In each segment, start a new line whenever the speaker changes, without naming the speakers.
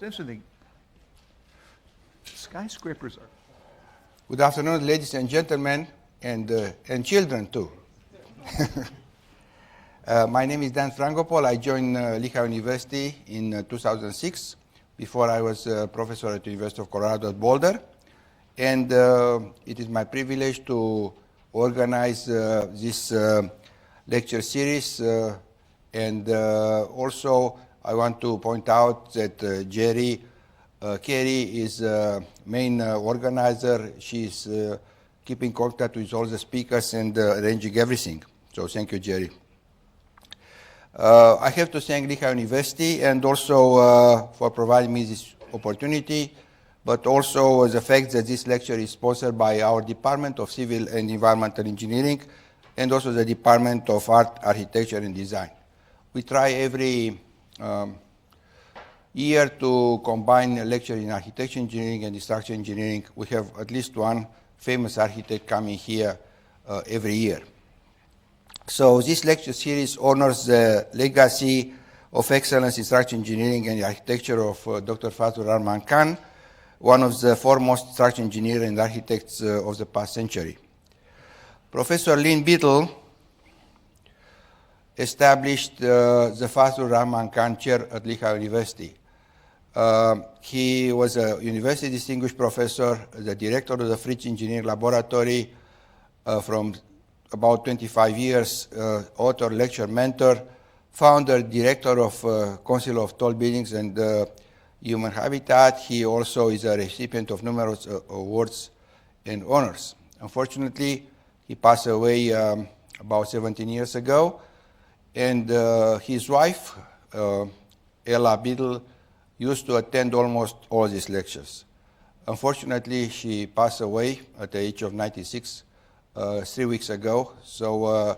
interesting. Skyscrapers are...
Good afternoon, ladies and gentlemen, and children too. My name is Dan Francopol. I joined Lehigh University in 2006. Before I was a professor at the University of Colorado at Boulder. And it is my privilege to organize this lecture series. And also I want to point out that Jerry Carey is main organizer. She's keeping contact with all the speakers and arranging everything. So thank you, Jerry. I have to thank Lehigh University and also for providing me this opportunity, but also the fact that this lecture is sponsored by our Department of Civil and Environmental Engineering and also the Department of Art, Architecture and Design. We try every year to combine a lecture in architecture engineering and structural engineering. We have at least one famous architect coming here every year. So this lecture series honors the legacy of excellence in structural engineering and architecture of Dr. Fazlur Rahman Khan, one of the foremost structural engineers and architects of the past century. Professor Lynn Biddle established the Fazlur Rahman Khan Chair at Lehigh University. He was a university distinguished professor, the director of the Fritz Engineering Laboratory from about 25 years, author, lecturer, mentor, founder, director of Council of Tall Buildings and Human Habitat. He also is a recipient of numerous awards and honors. Unfortunately, he passed away about 17 years ago, and his wife, Ella Biddle, used to attend almost all these lectures. Unfortunately, she passed away at the age of 96 3 weeks ago, so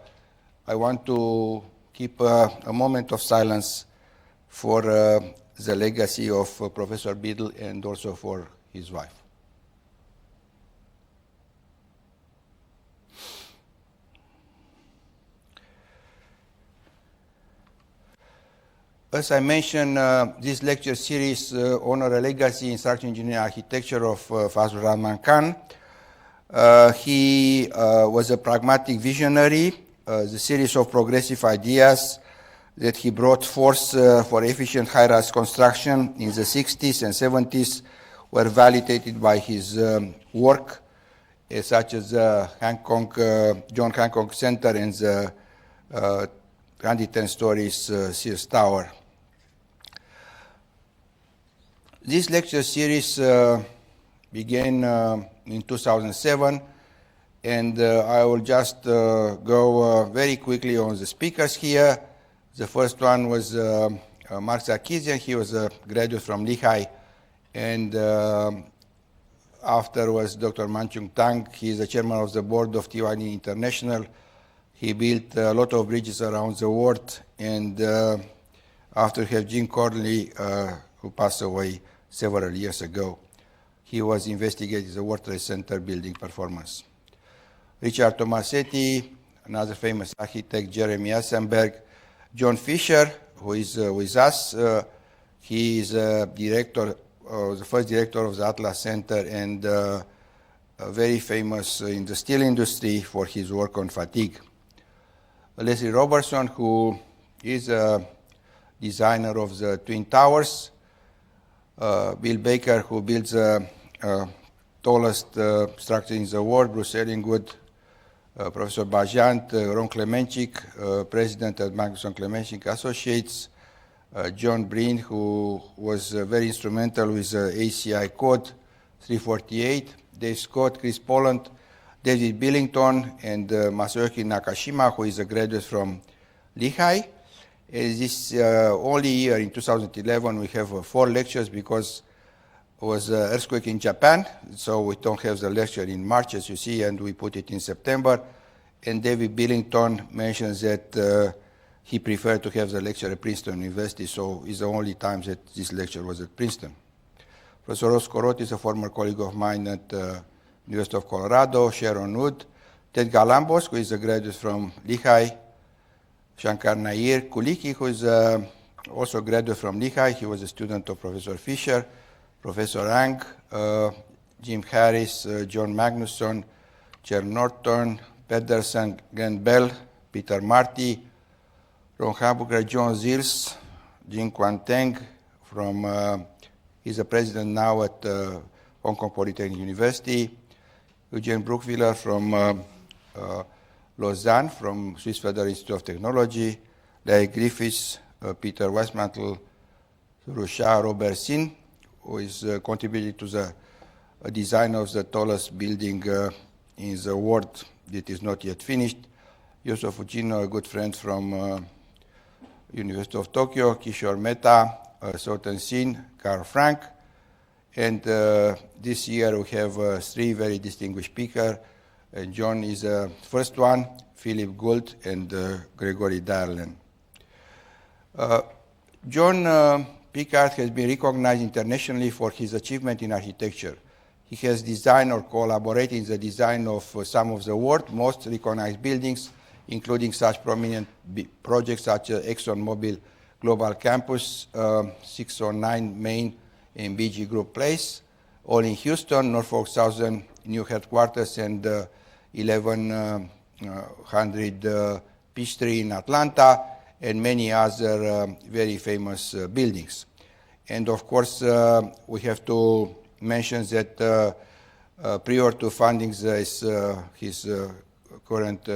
I want to keep a moment of silence for the legacy of Professor Biddle and also for his wife. As I mentioned, this lecture series honors a legacy in structural engineering architecture of Fazlur Rahman Khan. He was a pragmatic visionary. The series of progressive ideas that he brought forth for efficient high-rise construction in the 60s and 70s were validated by his work, such as the John Hancock Center and the 110 stories Sears Tower. This lecture series began in 2007, and I will just go very quickly on the speakers here. The first one was Mark Sarkisian. He was a graduate from Lehigh, and after was Dr. Manchung Tang. He is the chairman of the board of Tiwani International. He built a lot of bridges around the world, and after he had Jim Corley, who passed away several years ago. He was investigating the World Trade Center building performance. Richard Tomasetti, another famous architect, Jeremy Eisenberg, John Fisher, who is with us. He is the first director of the Atlas Center and very famous in the steel industry for his work on fatigue. Leslie Robertson, who is a designer of the Twin Towers. Bill Baker, who builds the tallest structure in the world. Bruce Ellingwood, Professor Bajant, Ron Klemenchik, president at Magnuson Klemenchik Associates. John Breen, who was very instrumental with the ACI code 348. Dave Scott, Chris Poland, David Billington, and Masayuki Nakashima, who is a graduate from Lehigh. This only year in 2011 we have 4 lectures because it was an earthquake in Japan, so we don't have the lecture in March as you see, and we put it in September. And David Billington mentions that he preferred to have the lecture at Princeton University, so it's the only time that this lecture was at Princeton. Professor Ross Corot is a former colleague of mine at University of Colorado. Sharon Wood, Ted Galambos, who is a graduate from Lehigh, Shankar Nair Kuliki, who is a also graduate from Lehigh. He was a student of Professor Fisher, Professor Ang, Jim Harris, John Magnusson, Chair Norton, Pedersen, Glenn Bell, Peter Marty, Ron Hamburger, John Zils, Jim Quanteng, he's a president now at Hong Kong Polytechnic University, Eugene Brookviller from Lausanne, from Swiss Federal Institute of Technology, Larry Griffiths, Peter Weismantel, Rusha Robert Sin, who is contributing to the design of the tallest building in the world that is not yet finished. Yoso Fujino, a good friend from University of Tokyo, Kishore Mehta, Soten Sin, Carl Frank, and this year we have 3 very distinguished speakers. John is the first one, Philip Gould, and Gregory Darlen. Jon Pickard has been recognized internationally for his achievement in architecture. He has designed or collaborated in the design of some of the world's most recognized buildings, including such prominent projects such as ExxonMobil Global Campus, 609 Main and BG Group Place, all in Houston, Norfolk Southern new headquarters, and 1100 Peachtree in Atlanta, and many other very famous buildings. And of course, we have to mention that prior to funding his current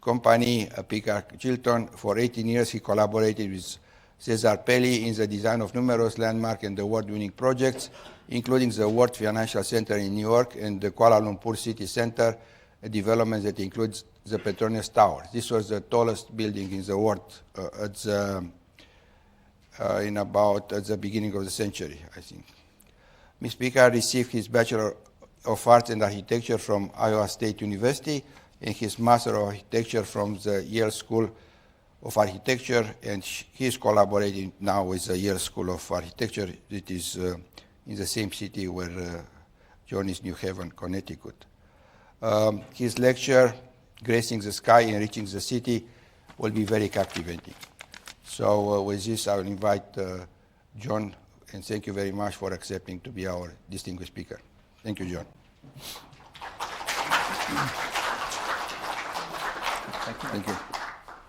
company, Pickard Chilton, for 18 years he collaborated with Cesar Pelli in the design of numerous landmark and award-winning projects, including the World Financial Center in New York and the Kuala Lumpur City Center, a development that includes the Petronas Tower. This was the tallest building in the world at the beginning of the century, I think. Ms. Pickard received his Bachelor of Arts in Architecture from Iowa State University and his Master of Architecture from the Yale School of Architecture, and he is collaborating now with the Yale School of Architecture. It is in the same city where John is, New Haven, Connecticut. His lecture, Gracing the Sky, Enriching the City, will be very captivating. So with this, I will invite John, and thank you very much for accepting to be our distinguished speaker. Thank you, John. Thank you.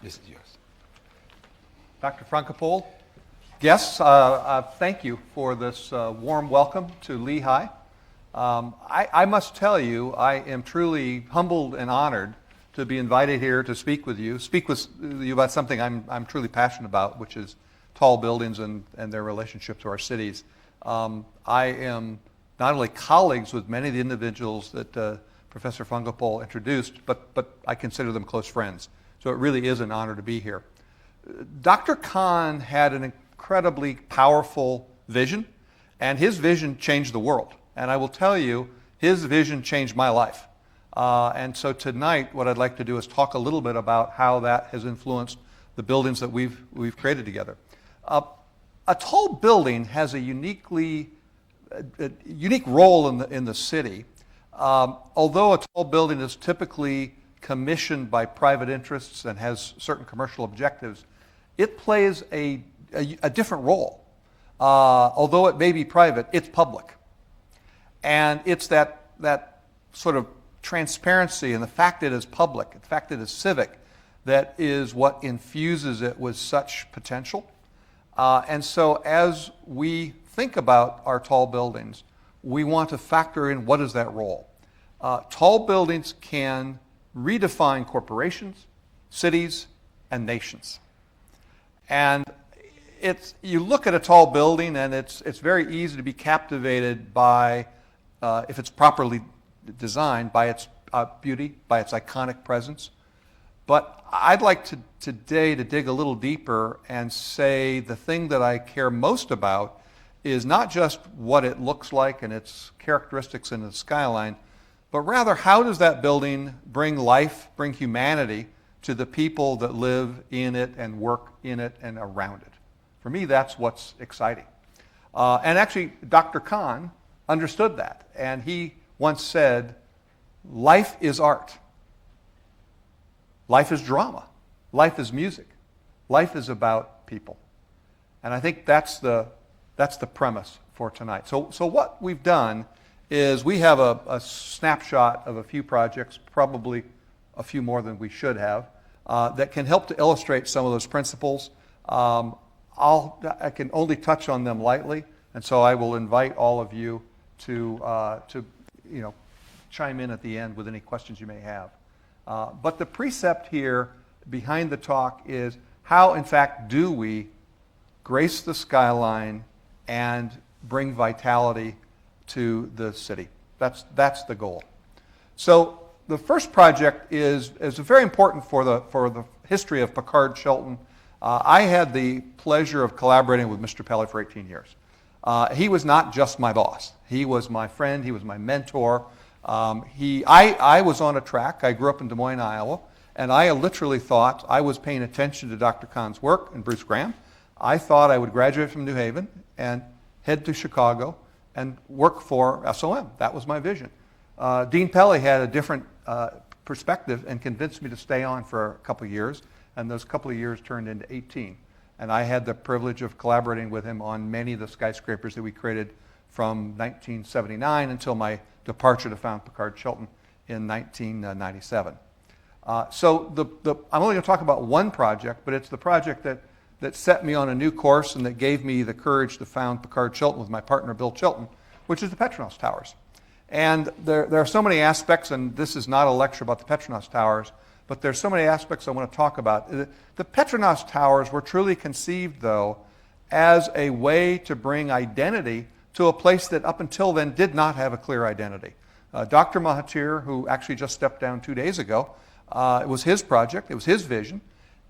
This is yours.
Dr. Francopol, guests, thank you for this warm welcome to Lehigh. I must tell you, I am truly humbled and honored to be invited here to speak with you about something I'm truly passionate about, which is tall buildings and their relationship to our cities. I am not only colleagues with many of the individuals that Professor Francopol introduced, but I consider them close friends. So it really is an honor to be here. Dr. Khan had an incredibly powerful vision, and his vision changed the world. And I will tell you, his vision changed my life. And so tonight, what I'd like to do is talk a little bit about how that has influenced the buildings that we've created together. A tall building has a unique role in the city. Although a tall building is typically commissioned by private interests and has certain commercial objectives, it plays a different role. Although it may be private, it's public. And it's that sort of transparency and the fact that it is public, the fact that it is civic, that is what infuses it with such potential. And so as we think about our tall buildings, we want to factor in what is that role. Tall buildings can redefine corporations, cities, and nations. And you look at a tall building and it's very easy to be captivated by, if it's properly designed, by its beauty, by its iconic presence. But I'd like today to dig a little deeper and say the thing that I care most about is not just what it looks like and its characteristics in the skyline, but rather how does that building bring life, bring humanity to the people that live in it and work in it and around it. For me, that's what's exciting. And actually, Dr. Khan understood that, and he once said, life is art. Life is drama. Life is music. Life is about people. And I think that's the premise for tonight. So what we've done is we have a snapshot of a few projects, probably a few more than we should have, that can help to illustrate some of those principles. I can only touch on them lightly, and so I will invite all of you to chime in at the end with any questions you may have. But the precept here behind the talk is how, in fact, do we grace the skyline and bring vitality to the city. That's the goal. So the first project is very important for the history of Pickard Chilton. I had the pleasure of collaborating with Mr. Pelly for 18 years. He was not just my boss. He was my friend. He was my mentor. I was on a track. I grew up in Des Moines, Iowa, and I literally thought I was paying attention to Dr. Khan's work and Bruce Graham. I thought I would graduate from New Haven and head to Chicago and work for SOM. That was my vision. Dean Pelly had a different perspective and convinced me to stay on for a couple of years, and those couple of years turned into 18. And I had the privilege of collaborating with him on many of the skyscrapers that we created from 1979 until my departure to found Pickard Chilton in 1997. So I'm only going to talk about one project, but it's the project that set me on a new course and that gave me the courage to found Pickard Chilton with my partner Bill Chilton, which is the Petronas Towers. And there are so many aspects, and this is not a lecture about the Petronas Towers, but there's so many aspects I want to talk about. The Petronas Towers were truly conceived, though, as a way to bring identity to a place that up until then did not have a clear identity. Dr. Mahathir, who actually just stepped down 2 days ago, it was his project, it was his vision,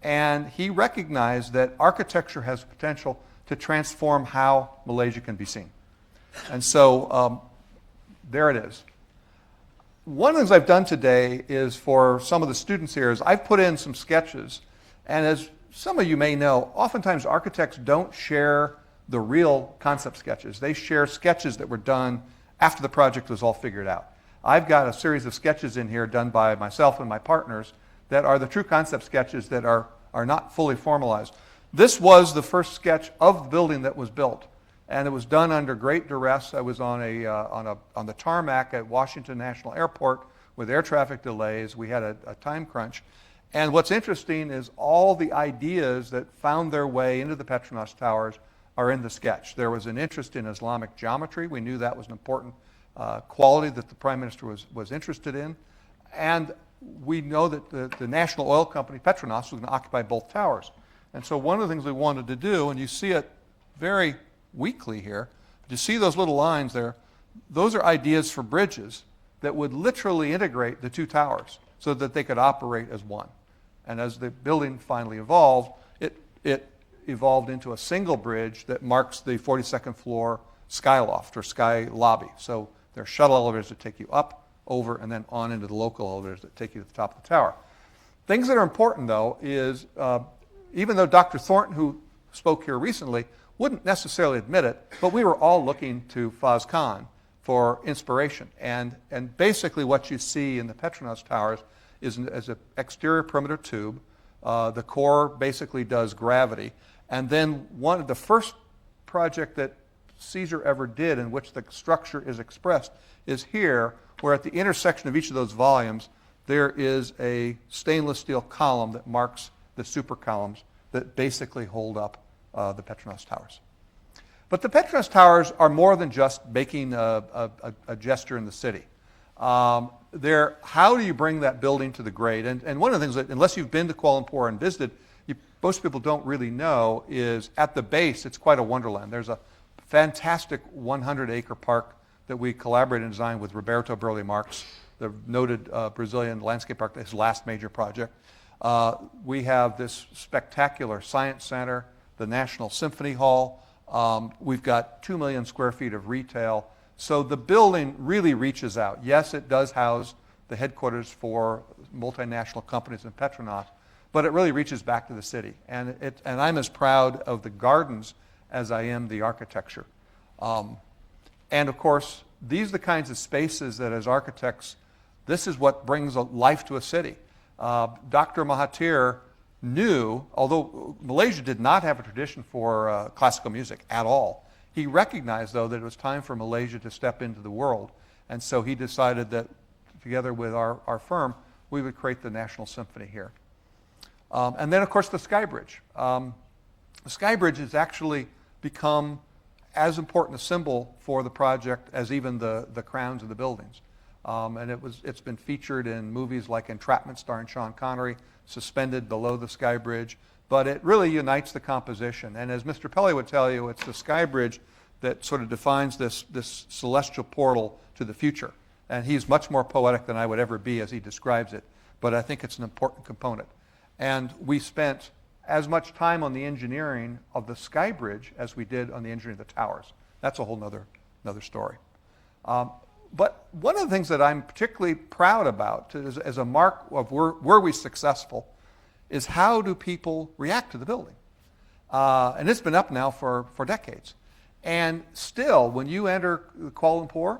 and he recognized that architecture has potential to transform how Malaysia can be seen. And so there it is. One of the things I've done today is for some of the students here is I've put in some sketches, and as some of you may know, oftentimes architects don't share the real concept sketches. They share sketches that were done after the project was all figured out. I've got a series of sketches in here done by myself and my partners that are the true concept sketches that are not fully formalized. This was the first sketch of the building that was built, and it was done under great duress. I was on the tarmac at Washington National Airport with air traffic delays. We had a time crunch. And what's interesting is all the ideas that found their way into the Petronas Towers are in the sketch. There was an interest in Islamic geometry. We knew that was an important quality that the Prime Minister was interested in. And we know that the national oil company, Petronas, was going to occupy both towers. And so one of the things we wanted to do, and you see it very weakly here, you see those little lines there, those are ideas for bridges that would literally integrate the two towers so that they could operate as one. And as the building finally evolved, it evolved into a single bridge that marks the 42nd floor sky loft or sky lobby. So there are shuttle elevators that take you up, over, and then on into the local elevators that take you to the top of the tower. Things that are important, though, is even though Dr. Thornton, who spoke here recently, wouldn't necessarily admit it, but we were all looking to Faz Khan for inspiration. And basically what you see in the Petronas Towers is an exterior perimeter tube. The core basically does gravity. And then one of the first project that Caesar ever did in which the structure is expressed is here, where at the intersection of each of those volumes, there is a stainless steel column that marks the super columns that basically hold up the Petronas Towers. But the Petronas Towers are more than just making a gesture in the city. How do you bring that building to the grade? And one of the things that, unless you've been to Kuala Lumpur and visited, most people don't really know is at the base, it's quite a wonderland. There's a fantastic 100-acre park that we collaborated and designed with Roberto Burle Marx, the noted Brazilian landscape architect, his last major project. We have this spectacular science center, the National Symphony Hall. We've got 2 million square feet of retail. So the building really reaches out. Yes, it does house the headquarters for multinational companies in Petronas, but it really reaches back to the city. And I'm as proud of the gardens as I am the architecture. And of course, these are the kinds of spaces that as architects, this is what brings life to a city. Dr. Mahathir knew, although Malaysia did not have a tradition for classical music at all, he recognized, though, that it was time for Malaysia to step into the world. And so he decided that, together with our firm, we would create the National Symphony here. And then, of course, the Sky Bridge. The Sky Bridge has actually become as important a symbol for the project as even the crowns of the buildings. And it's been featured in movies like Entrapment, starring Sean Connery, suspended below the Sky Bridge. But it really unites the composition. And as Mr. Pelley would tell you, it's the Sky Bridge that sort of defines this celestial portal to the future. And he's much more poetic than I would ever be as he describes it. But I think it's an important component. And we spent as much time on the engineering of the Sky Bridge as we did on the engineering of the towers. That's a whole nother story. But one of the things that I'm particularly proud about as a mark of were we successful is how do people react to the building. And it's been up now for decades. And still, when you enter Kuala Lumpur,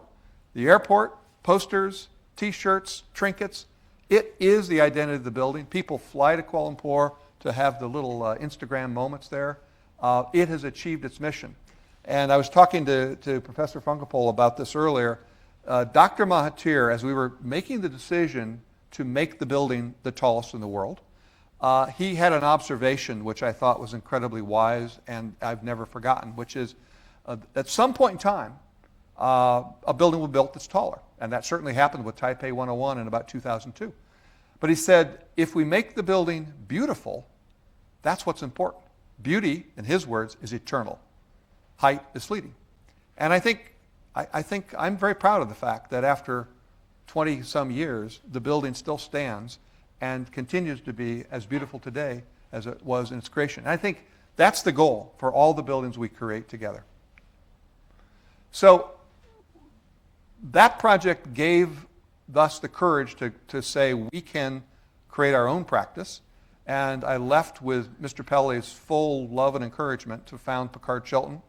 the airport, posters, T-shirts, trinkets, it is the identity of the building. People fly to Kuala Lumpur to have the little Instagram moments there. It has achieved its mission. And I was talking to Professor Francopol about this earlier. Dr. Mahathir, as we were making the decision to make the building the tallest in the world, he had an observation which I thought was incredibly wise and I've never forgotten, which is at some point in time, a building will be built that's taller. And that certainly happened with Taipei 101 in about 2002. But he said, if we make the building beautiful, that's what's important. Beauty, in his words, is eternal. Height is fleeting. And I think I'm very proud of the fact that after 20-some years, the building still stands and continues to be as beautiful today as it was in its creation. And I think that's the goal for all the buildings we create together. So that project gave us the courage to say we can create our own practice. And I left with Mr. Pelley's full love and encouragement to found Pickard Chilton.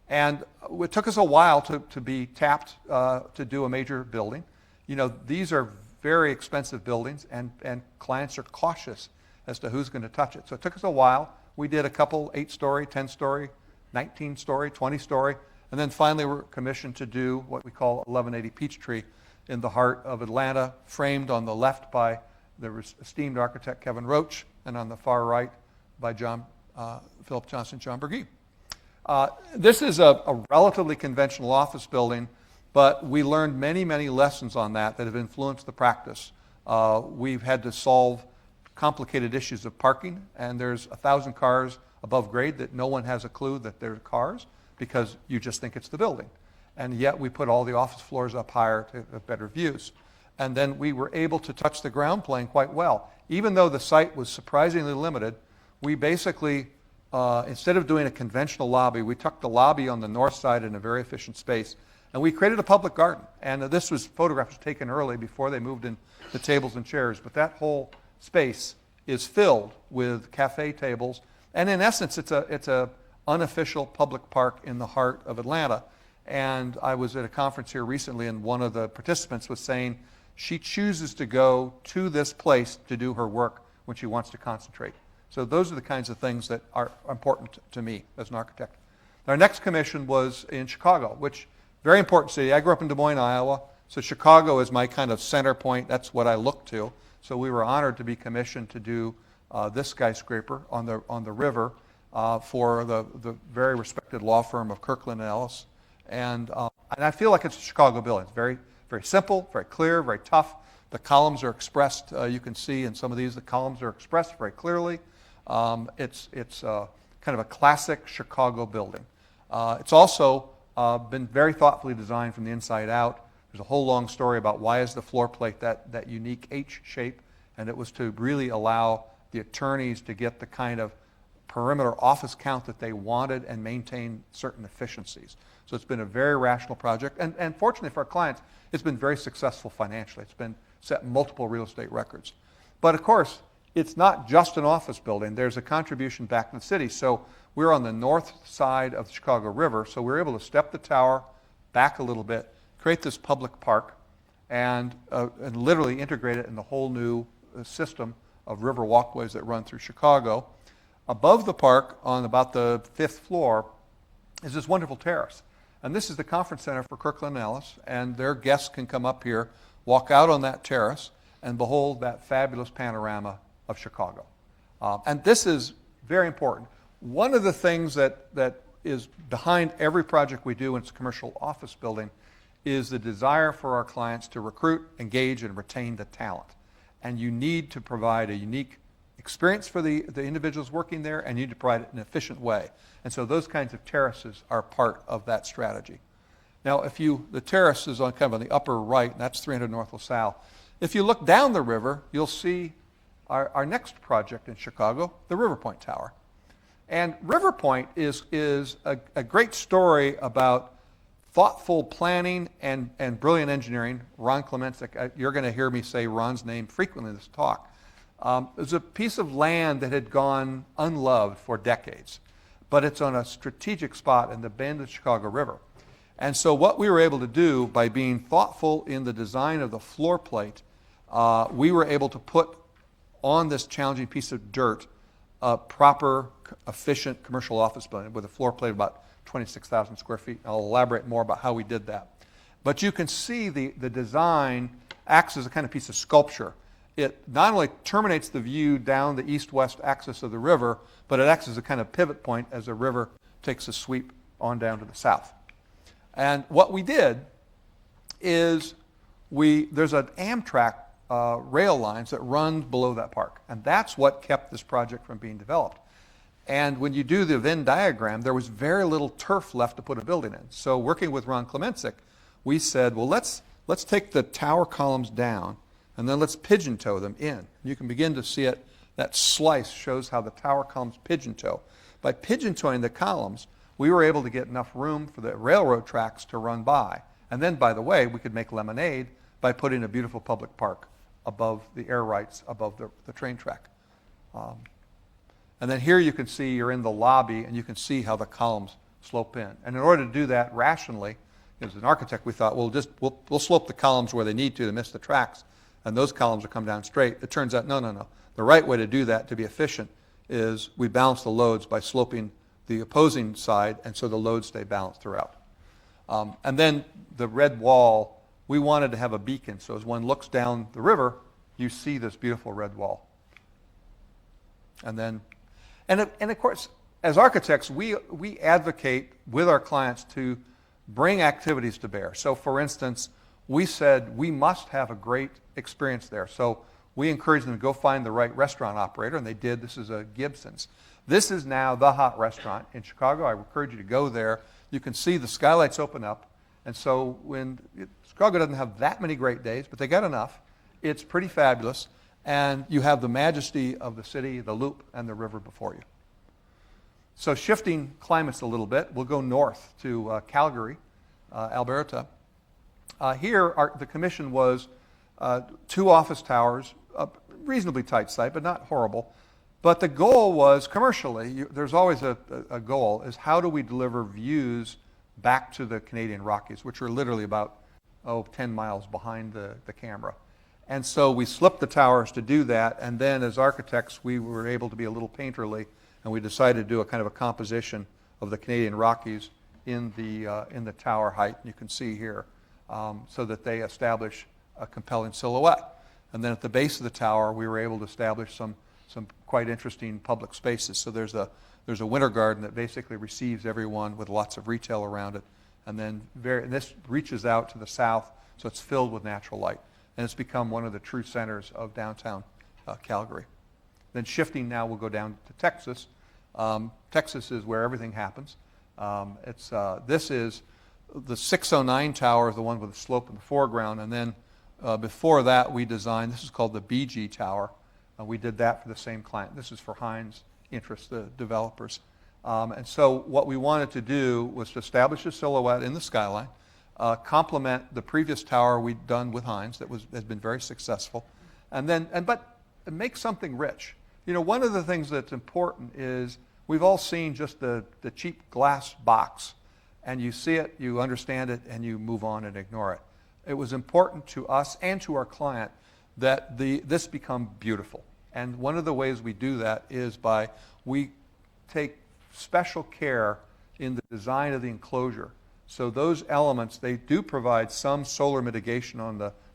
And it took us a while to be tapped to do a major building. You know, these are very expensive buildings, and clients are cautious as to who's going to touch it. So it took us a while. We did a couple 8-story, 10-story, 19-story, 20-story, and then finally we're commissioned to do what we call 1180 Peachtree in the heart of Atlanta, framed on the left by the esteemed architect Kevin Roach, and on the far right by Philip Johnson, John Berge. This is a relatively conventional office building, but we learned many, many lessons on that have influenced the practice. We've had to solve complicated issues of parking, and there's 1,000 cars above grade that no one has a clue that they're cars because you just think it's the building. And yet we put all the office floors up higher to have better views. And then we were able to touch the ground plane quite well. Even though the site was surprisingly limited, we basically, instead of doing a conventional lobby, we tucked the lobby on the north side in a very efficient space. And we created a public garden. And this was photographs taken early before they moved in the tables and chairs. But that whole space is filled with cafe tables. And in essence, it's a unofficial public park in the heart of Atlanta. And I was at a conference here recently, and one of the participants was saying she chooses to go to this place to do her work when she wants to concentrate. So those are the kinds of things that are important to me as an architect. Our next commission was in Chicago, which very important city. I grew up in Des Moines, Iowa, so Chicago is my kind of center point. That's what I look to. So we were honored to be commissioned to do this skyscraper on the river for the very respected law firm of Kirkland & Ellis. And I feel like it's a Chicago building. It's very, very simple, very clear, very tough. The columns are expressed, you can see in some of these, the columns are expressed very clearly. It's kind of a classic Chicago building. It's also been very thoughtfully designed from the inside out. There's a whole long story about why is the floor plate that unique H shape, and it was to really allow the attorneys to get the kind of perimeter office count that they wanted and maintain certain efficiencies. So it's been a very rational project, and fortunately for our clients, it's been very successful financially. It's been set multiple real estate records. But of course, it's not just an office building. There's a contribution back to the city. So we're on the north side of the Chicago River, so we're able to step the tower back a little bit, create this public park, and literally integrate it in the whole new system of river walkways that run through Chicago. Above the park, on about the 5th floor, is this wonderful terrace. And this is the conference center for Kirkland and Ellis, and their guests can come up here, walk out on that terrace, and behold that fabulous panorama of Chicago. And this is very important. One of the things that is behind every project we do in a commercial office building is the desire for our clients to recruit, engage, and retain the talent. And you need to provide a unique experience for the individuals working there, and you need to provide it in an efficient way. And so those kinds of terraces are part of that strategy. Now, the terrace is on kind of on the upper right, and that's 300 North LaSalle. If you look down the river, you'll see our next project in Chicago, the River Point Tower. And River Point is a great story about thoughtful planning and brilliant engineering. Ron Klemenczyk, you're going to hear me say Ron's name frequently in this talk. It was a piece of land that had gone unloved for decades, but it's on a strategic spot in the bend of the Chicago River. And so what we were able to do by being thoughtful in the design of the floor plate, we were able to put on this challenging piece of dirt a proper, efficient commercial office building with a floor plate of about 26,000 square feet. I'll elaborate more about how we did that. But you can see the design acts as a kind of piece of sculpture. It not only terminates the view down the east-west axis of the river, but it acts as a kind of pivot point as the river takes a sweep on down to the south. And what we did is there's an Amtrak rail lines that run below that park. And that's what kept this project from being developed. And when you do the Venn diagram, there was very little turf left to put a building in. So working with Ron Klemenczyk, we said, well, let's take the tower columns down, and then let's pigeon toe them in. You can begin to see it. That slice shows how the tower columns pigeon toe. By pigeon toeing the columns, we were able to get enough room for the railroad tracks to run by. And then, by the way, we could make lemonade by putting a beautiful public park above the air rights, above the train track. And then here you can see you're in the lobby, and you can see how the columns slope in. And in order to do that rationally, as an architect, we thought, we'll slope the columns where they need to miss the tracks, and those columns will come down straight. It turns out, no. The right way to do that, to be efficient, is we balance the loads by sloping the opposing side, and so the loads stay balanced throughout. And then the red wall, we wanted to have a beacon, so as one looks down the river, you see this beautiful red wall. And of course, as architects, we advocate with our clients to bring activities to bear. So for instance, we said we must have a great experience there. So we encouraged them to go find the right restaurant operator, and they did. This is a Gibson's. This is now the hot restaurant in Chicago. I encourage you to go there. You can see the skylights open up. And so Chicago doesn't have that many great days, but they got enough. It's pretty fabulous. And you have the majesty of the city, the loop, and the river before you. So shifting climates a little bit, we'll go north to Calgary, Alberta. Here, the commission was 2 office towers, a reasonably tight site, but not horrible. But the goal was, commercially, there's always a goal, is how do we deliver views back to the Canadian Rockies, which are literally about 10 miles behind the camera. And so we slipped the towers to do that, and then as architects, we were able to be a little painterly, and we decided to do a kind of a composition of the Canadian Rockies in the tower height, you can see here, so that they establish a compelling silhouette. And then at the base of the tower, we were able to establish some quite interesting public spaces. So there's a winter garden that basically receives everyone with lots of retail around it. And then this reaches out to the south, so it's filled with natural light. And it's become one of the true centers of downtown Calgary. Then shifting now, we'll go down to Texas. Texas is where everything happens. This is the 609 tower, the one with the slope in the foreground. And then before that, we designed, this is called the BG Tower. We did that for the same client. This is for Heinz Interest, the developers. And so what we wanted to do was to establish a silhouette in the skyline, complement the previous tower we'd done with Heinz that has been very successful, but make something rich. You know, one of the things that's important is we've all seen just the cheap glass box, and you see it, you understand it, and you move on and ignore it. It was important to us and to our client that this become beautiful. And one of the ways we do that is we take special care in the design of the enclosure. So those elements, they do provide some solar mitigation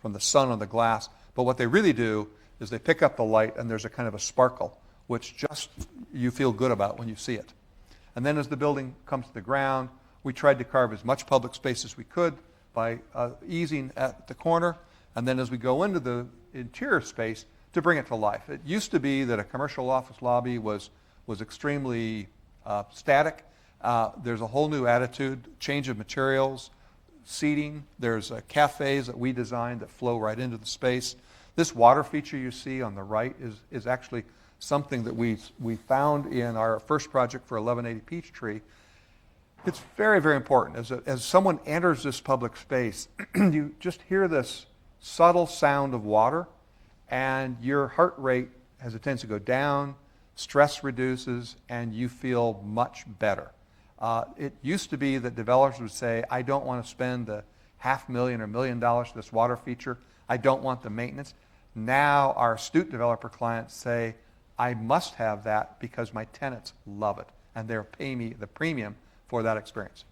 from the sun on the glass, but what they really do is they pick up the light and there's a kind of a sparkle, which just you feel good about when you see it. And then as the building comes to the ground, we tried to carve as much public space as we could by easing at the corner, and then as we go into the interior space, to bring it to life. It used to be that a commercial office lobby was extremely static. There's a whole new attitude, change of materials, seating. There's cafes that we designed that flow right into the space. This water feature you see on the right is actually something that we found in our first project for 1180 Peachtree. It's very, very important. As someone enters this public space, you just hear this subtle sound of water, and your heart rate has a tendency to go down, stress reduces, and you feel much better. It used to be that developers would say, I don't want to spend the $500,000 or $1 million for this water feature. I don't want the maintenance. Now our astute developer clients say, I must have that because my tenants love it, and they're paying me the premium for that experience.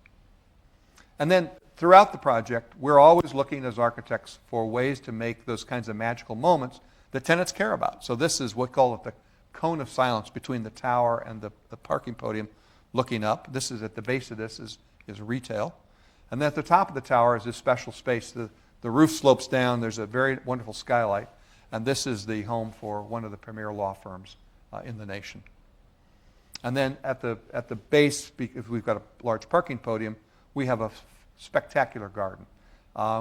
And then throughout the project, we're always looking as architects for ways to make those kinds of magical moments that tenants care about. So this is what we call it the cone of silence between the tower and the parking podium looking up. This is at the base of this is retail. And then at the top of the tower is this special space. The roof slopes down. There's a very wonderful skylight. And this is the home for one of the premier law firms in the nation. And then at the base, because we've got a large parking podium, we have a spectacular garden.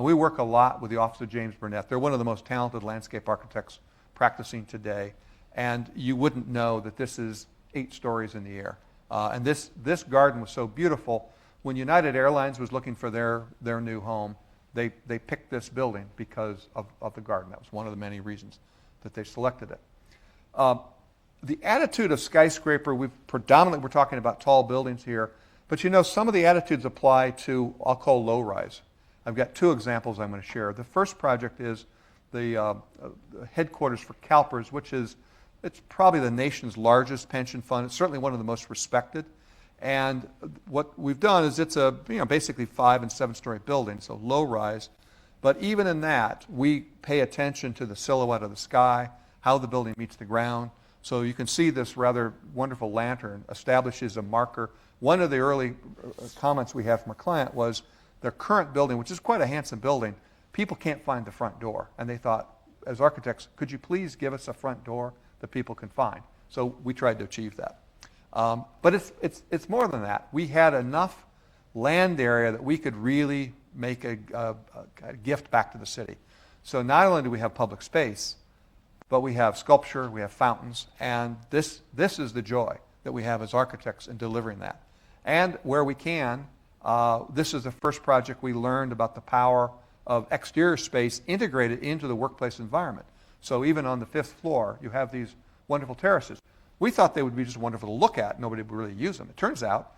We work a lot with the Office of James Burnett. They're one of the most talented landscape architects practicing today. And you wouldn't know that this is 8 stories in the air. And this garden was so beautiful. When United Airlines was looking for their new home, they picked this building because of the garden. That was one of the many reasons that they selected it. The attitude of skyscraper, we're talking about tall buildings here, but you know, some of the attitudes apply to, I'll call low rise. I've got 2 examples I'm going to share. The first project is the headquarters for CalPERS, it's probably the nation's largest pension fund. It's certainly one of the most respected. And what we've done is it's basically 5- and 7-story building, so low rise. But even in that, we pay attention to the silhouette of the sky, how the building meets the ground. So you can see this rather wonderful lantern establishes a marker. One of the early comments we had from a client was their current building, which is quite a handsome building, people can't find the front door. And they thought, as architects, could you please give us a front door that people can find? So we tried to achieve that. But it's more than that. We had enough land area that we could really make a gift back to the city. So not only do we have public space, but we have sculpture, we have fountains, and this is the joy that we have as architects in delivering that. And where we can, this is the first project we learned about the power of exterior space integrated into the workplace environment. So even on the 5th floor, you have these wonderful terraces. We thought they would be just wonderful to look at. Nobody would really use them. It turns out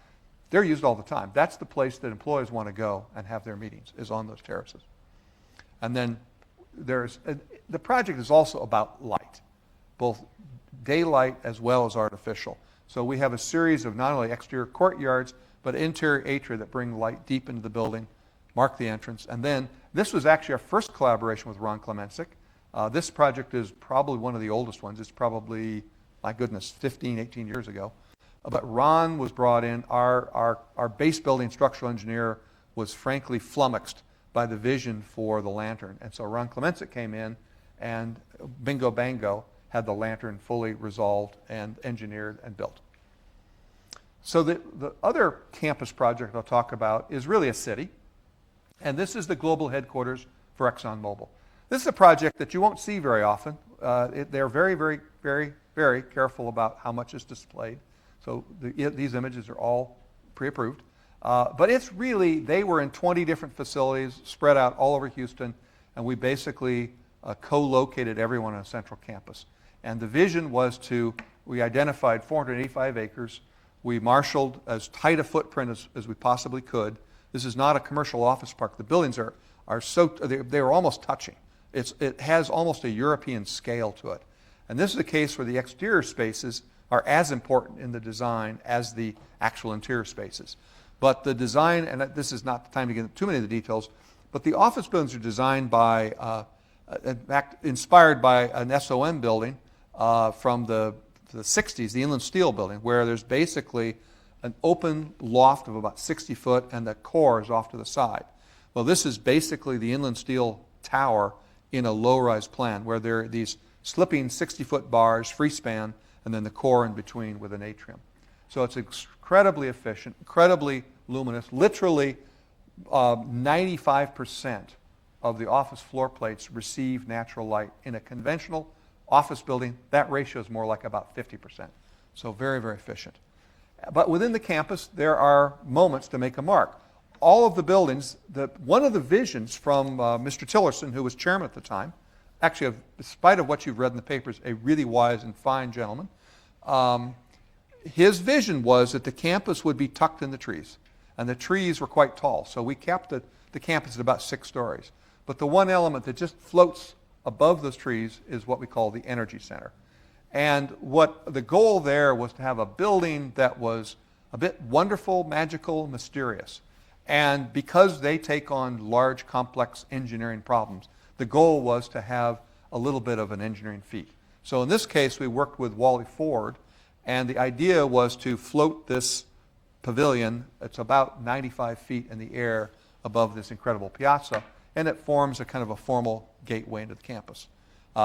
they're used all the time. That's the place that employees want to go and have their meetings, is on those terraces. And then the project is also about light, both daylight as well as artificial. So we have a series of not only exterior courtyards, but interior atria that bring light deep into the building, mark the entrance. And then this was actually our first collaboration with Ron Klemencic. This project is probably one of the oldest ones. It's probably, my goodness, 15, 18 years ago. But Ron was brought in. Our base building structural engineer was frankly flummoxed by the vision for the lantern. And so Ron Klemencic came in and bingo bango had the lantern fully resolved and engineered and built. So the other campus project I'll talk about is really a city. And this is the global headquarters for ExxonMobil. This is a project that you won't see very often. They're very, very, very, very careful about how much is displayed. So these images are all pre-approved. But it's really, they were in 20 different facilities spread out all over Houston, and we basically co-located everyone on a central campus. And the vision was we identified 485 acres. We marshaled as tight a footprint as we possibly could. This is not a commercial office park. The buildings are so, they were almost touching. It has almost a European scale to it. And this is a case where the exterior spaces are as important in the design as the actual interior spaces. But the design, and this is not the time to get into too many of the details, but the office buildings are designed by, in fact, inspired by an SOM building from the 60s, the Inland Steel building, where there's basically an open loft of about 60 foot and the core is off to the side. Well, this is basically the Inland Steel Tower in a low-rise plan, where there are these slipping 60-foot bars, free span, and then the core in between with an atrium. So it's incredibly efficient, incredibly luminous. Literally 95% of the office floor plates receive natural light. In a conventional office building, that ratio is more like about 50%. So very, very efficient. But within the campus, there are moments to make a mark. All of the buildings, one of the visions from Mr. Tillerson, who was chairman at the time, actually, despite of what you've read in the papers, a really wise and fine gentleman, his vision was that the campus would be tucked in the trees. And the trees were quite tall, so we kept the campus at about 6 stories. But the one element that just floats above those trees is what we call the Energy Center. And what the goal there was to have a building that was a bit wonderful, magical, mysterious. And because they take on large, complex engineering problems, the goal was to have a little bit of an engineering feat. So in this case, we worked with Wally Ford, and the idea was to float this pavilion. It's about 95 feet in the air above this incredible piazza, and it forms a kind of a formal gateway into the campus.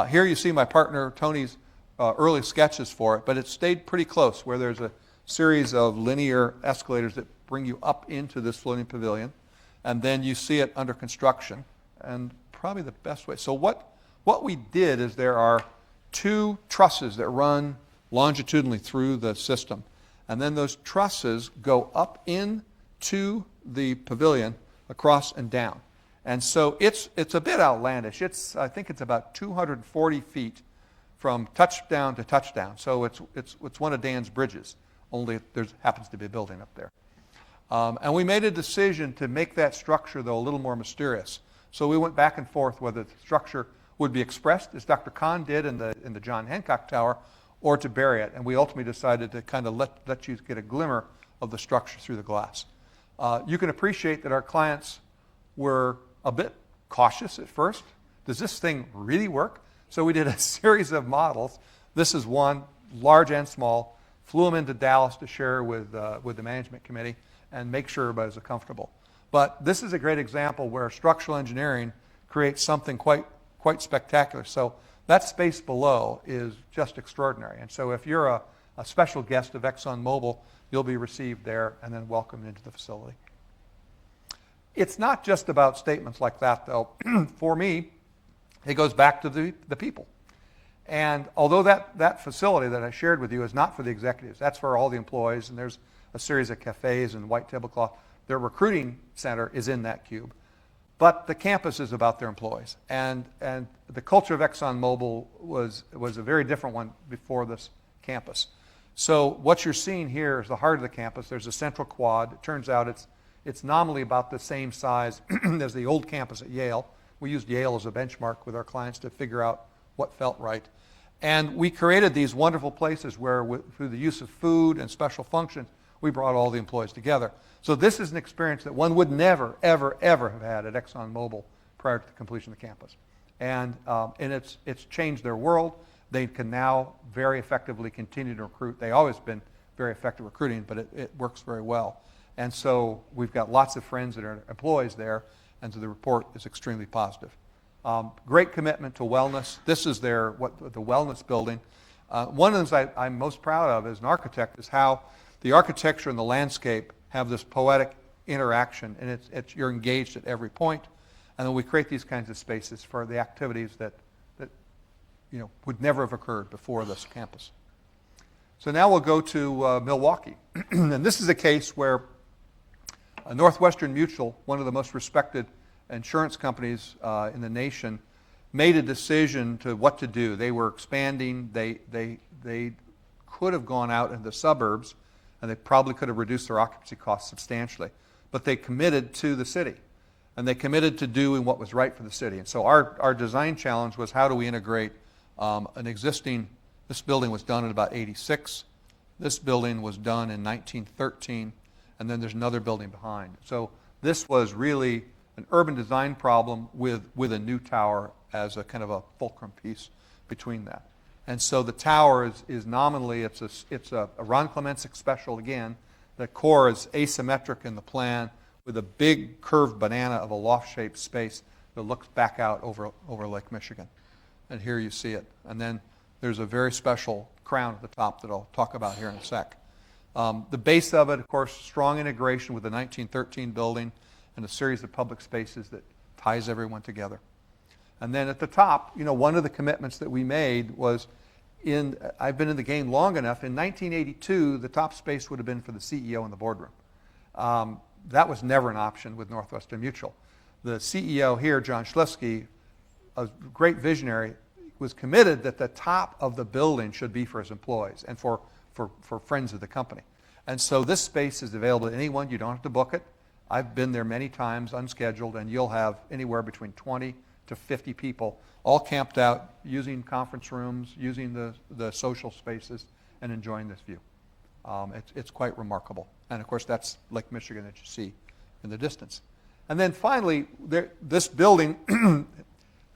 Here you see my partner Tony's early sketches for it, but it stayed pretty close, where there's a series of linear escalators that bring you up into this floating pavilion, and then you see it under construction. And probably the best way. So what we did is there are 2 trusses that run longitudinally through the system, and then those trusses go up into the pavilion, across and down. And so it's a bit outlandish. I think it's about 240 feet from touchdown to touchdown. So it's one of Dan's bridges, only there happens to be a building up there. And we made a decision to make that structure, though, a little more mysterious. So we went back and forth whether the structure would be expressed, as Dr. Khan did in the John Hancock Tower, or to bury it. And we ultimately decided to kind of let you get a glimmer of the structure through the glass. You can appreciate that our clients were a bit cautious at first. Does this thing really work? So we did a series of models. This is one, large and small. Flew them into Dallas to share with the management committee and make sure everybody was comfortable. But this is a great example where structural engineering creates something quite spectacular. So that space below is just extraordinary. And so if you're a special guest of ExxonMobil, you'll be received there and then welcomed into the facility. It's not just about statements like that, though. For me, it goes back to the people. And although that facility that I shared with you is not for the executives, that's for all the employees, and there's a series of cafes and white tablecloth. Their recruiting center is in that cube. But the campus is about their employees. And the culture of ExxonMobil was a very different one before this campus. So what you're seeing here is the heart of the campus. There's a central quad. It turns out it's nominally about the same size as the old campus at Yale. We used Yale as a benchmark with our clients to figure out what felt right. And we created these wonderful places where, through the use of food and special functions, we brought all the employees together. So this is an experience that one would never, ever, ever have had at ExxonMobil prior to the completion of the campus. And it's changed their world. They can now very effectively continue to recruit. They've always been very effective recruiting, but it works very well. And so we've got lots of friends that are employees there, and so the report is extremely positive. Great commitment to wellness. This is the wellness building. One of the things I'm most proud of as an architect is how the architecture and the landscape have this poetic interaction, and you're engaged at every point. And then we create these kinds of spaces for the activities that would never have occurred before this campus. So now we'll go to Milwaukee. And this is a case where Northwestern Mutual, one of the most respected insurance companies in the nation, made a decision to what to do. They were expanding. They could have gone out in the suburbs, and they probably could have reduced their occupancy costs substantially. But they committed to the city, and they committed to doing what was right for the city. And so our design challenge was, how do we integrate This building was done in about 86. This building was done in 1913, and then there's another building behind. So this was really an urban design problem with a new tower as a kind of a fulcrum piece between that. And so the tower is nominally, it's a Ron Klemenczyk special again. The core is asymmetric in the plan with a big curved banana of a loft-shaped space that looks back out over Lake Michigan. And here you see it. And then there's a very special crown at the top that I'll talk about here in a sec. The base of it, of course, strong integration with the 1913 building and a series of public spaces that ties everyone together. And then at the top, one of the commitments that we made was I've been in the game long enough, in 1982, the top space would have been for the CEO in the boardroom. That was never an option with Northwestern Mutual. The CEO here, John Schliffsky, a great visionary, was committed that the top of the building should be for his employees and for friends of the company. And so this space is available to anyone. You don't have to book it. I've been there many times, unscheduled, and you'll have anywhere between 20 to 50 people all camped out using conference rooms, using the social spaces, and enjoying this view. It's quite remarkable. And of course, that's Lake Michigan that you see in the distance. And then finally, this building,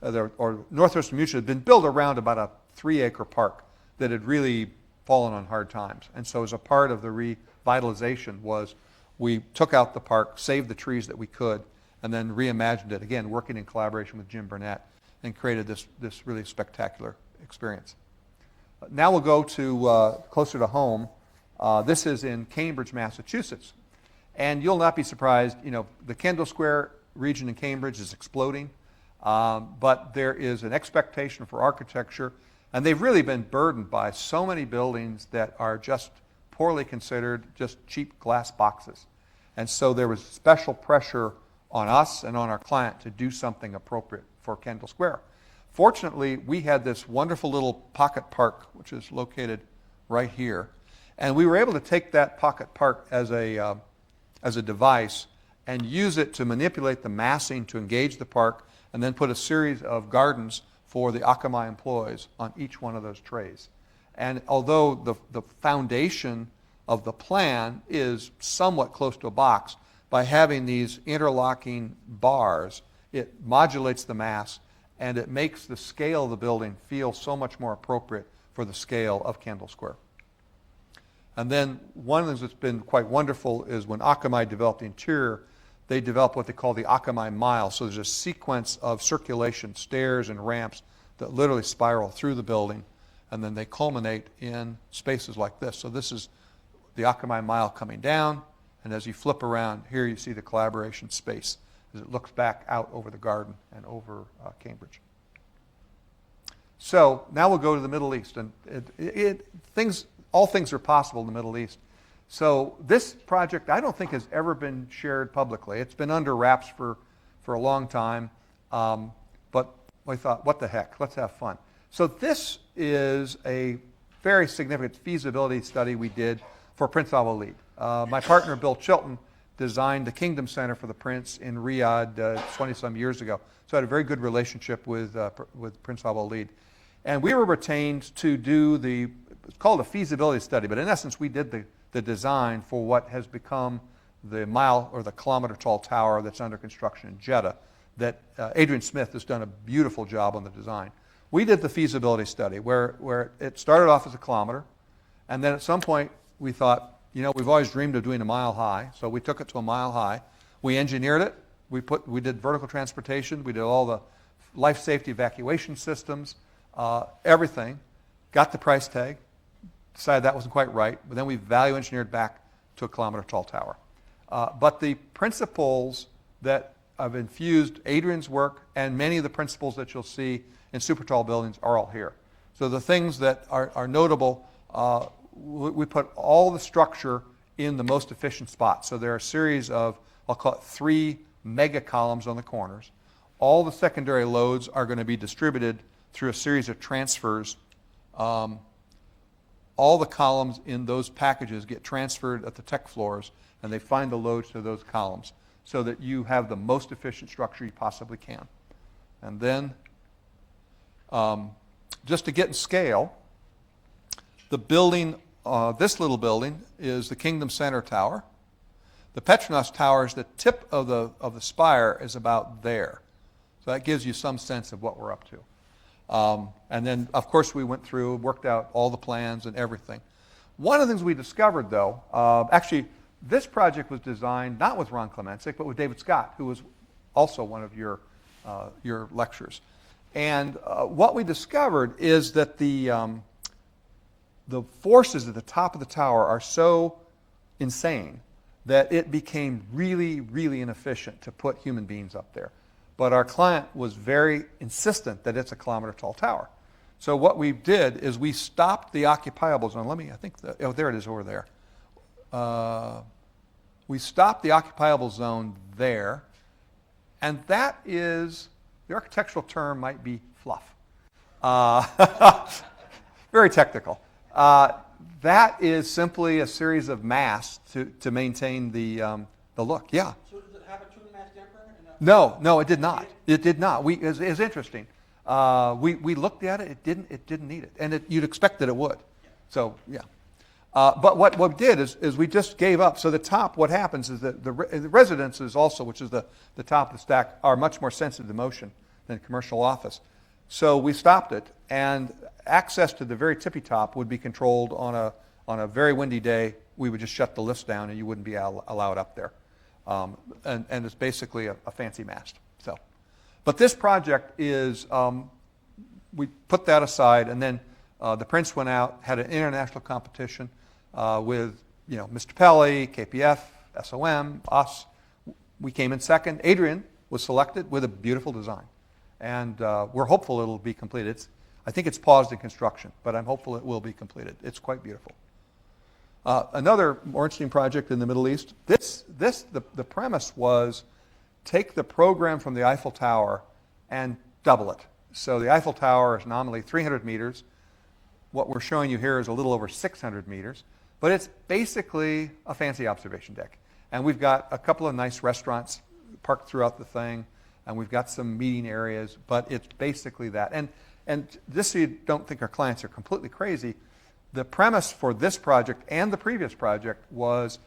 or Northwestern Mutual, had been built around about a 3-acre park that had really fallen on hard times. And so as a part of the revitalization was we took out the park, saved the trees that we could, and then reimagined it, again, working in collaboration with Jim Burnett, and created this really spectacular experience. Now we'll go to closer to home. This is in Cambridge, Massachusetts. And you'll not be surprised, the Kendall Square region in Cambridge is exploding, but there is an expectation for architecture, and they've really been burdened by so many buildings that are just poorly considered, just cheap glass boxes. And so there was special pressure on us and on our client to do something appropriate for Kendall Square. Fortunately, we had this wonderful little pocket park, which is located right here, and we were able to take that pocket park as a device and use it to manipulate the massing to engage the park, and then put a series of gardens for the Akamai employees on each one of those trays. And although the foundation of the plan is somewhat close to a box, by having these interlocking bars, it modulates the mass, and it makes the scale of the building feel so much more appropriate for the scale of Kendall Square. And then one of the things that's been quite wonderful is when Akamai developed the interior, they developed what they call the Akamai Mile. So there's a sequence of circulation, stairs and ramps that literally spiral through the building, and then they culminate in spaces like this. So this is the Akamai Mile coming down, and as you flip around, here you see the collaboration space as it looks back out over the garden and over Cambridge. So now we'll go to the Middle East, and all things are possible in the Middle East. So this project, I don't think has ever been shared publicly. It's been under wraps for a long time, but we thought, what the heck, let's have fun. So this is a very significant feasibility study we did for Prince Al Walid. My partner, Bill Chilton, designed the Kingdom Center for the Prince in Riyadh 20-some years ago. So I had a very good relationship with Prince Al Walid. And we were retained to do it's called a feasibility study, but in essence we did the design for what has become the mile or the kilometer-tall tower that's under construction in Jeddah that Adrian Smith has done a beautiful job on the design. We did the feasibility study where it started off as a kilometer, and then at some point we thought, we've always dreamed of doing a mile high, so we took it to a mile high. We engineered it. We did vertical transportation. We did all the life safety evacuation systems, everything. Got the price tag. Decided that wasn't quite right, but then we value engineered back to a kilometer-tall tower. But the principles that have infused Adrian's work and many of the principles that you'll see in super tall buildings are all here. So the things that are notable, we put all the structure in the most efficient spot. So there are a series of, I'll call it 3 mega columns on the corners. All the secondary loads are going to be distributed through a series of transfers. All the columns in those packages get transferred at the tech floors, and they find the loads to those columns so that you have the most efficient structure you possibly can. And then just to get in scale, the building, this little building, is the Kingdom Center Tower. The Petronas Tower is the tip of the spire is about there. So that gives you some sense of what we're up to. And then, of course, we went through, worked out all the plans and everything. One of the things we discovered, though, actually, this project was designed not with Ron Klemenczyk, but with David Scott, who was also one of your lecturers. And what we discovered is that the forces at the top of the tower are so insane that it became really, really inefficient to put human beings up there. But our client was very insistent that it's a kilometer-tall tower. So what we did is we stopped the occupiable zone. There it is over there. We stopped the occupiable zone there, and that is, the architectural term might be fluff. Very technical. That is simply a series of masts to maintain the look. Yeah.
So does it have a two-mast damper?
No, it did not. It did not. It's interesting. We looked at it. It didn't need it, and you'd expect that it would.
Yeah.
So yeah. But what we did is we just gave up. So the top, what happens is that the residences also, which is the top of the stack, are much more sensitive to motion than commercial office. So we stopped it, and access to the very tippy top would be controlled on a very windy day. We would just shut the lifts down, and you wouldn't be allowed up there. And it's basically a fancy mast. So, but this project is, we put that aside, and then the Prince went out, had an international competition with Mr. Pelly, KPF, SOM, us. We came in second. Adrian was selected with a beautiful design, and we're hopeful it'll be completed. I think it's paused in construction, but I'm hopeful it will be completed. It's quite beautiful. Another more interesting project in the Middle East. The premise was take the program from the Eiffel Tower and double it. So the Eiffel Tower is nominally 300 meters. What we're showing you here is a little over 600 meters, but it's basically a fancy observation deck. And we've got a couple of nice restaurants parked throughout the thing, and we've got some meeting areas, but it's basically that. And just so you don't think our clients are completely crazy, the premise for this project and the previous project was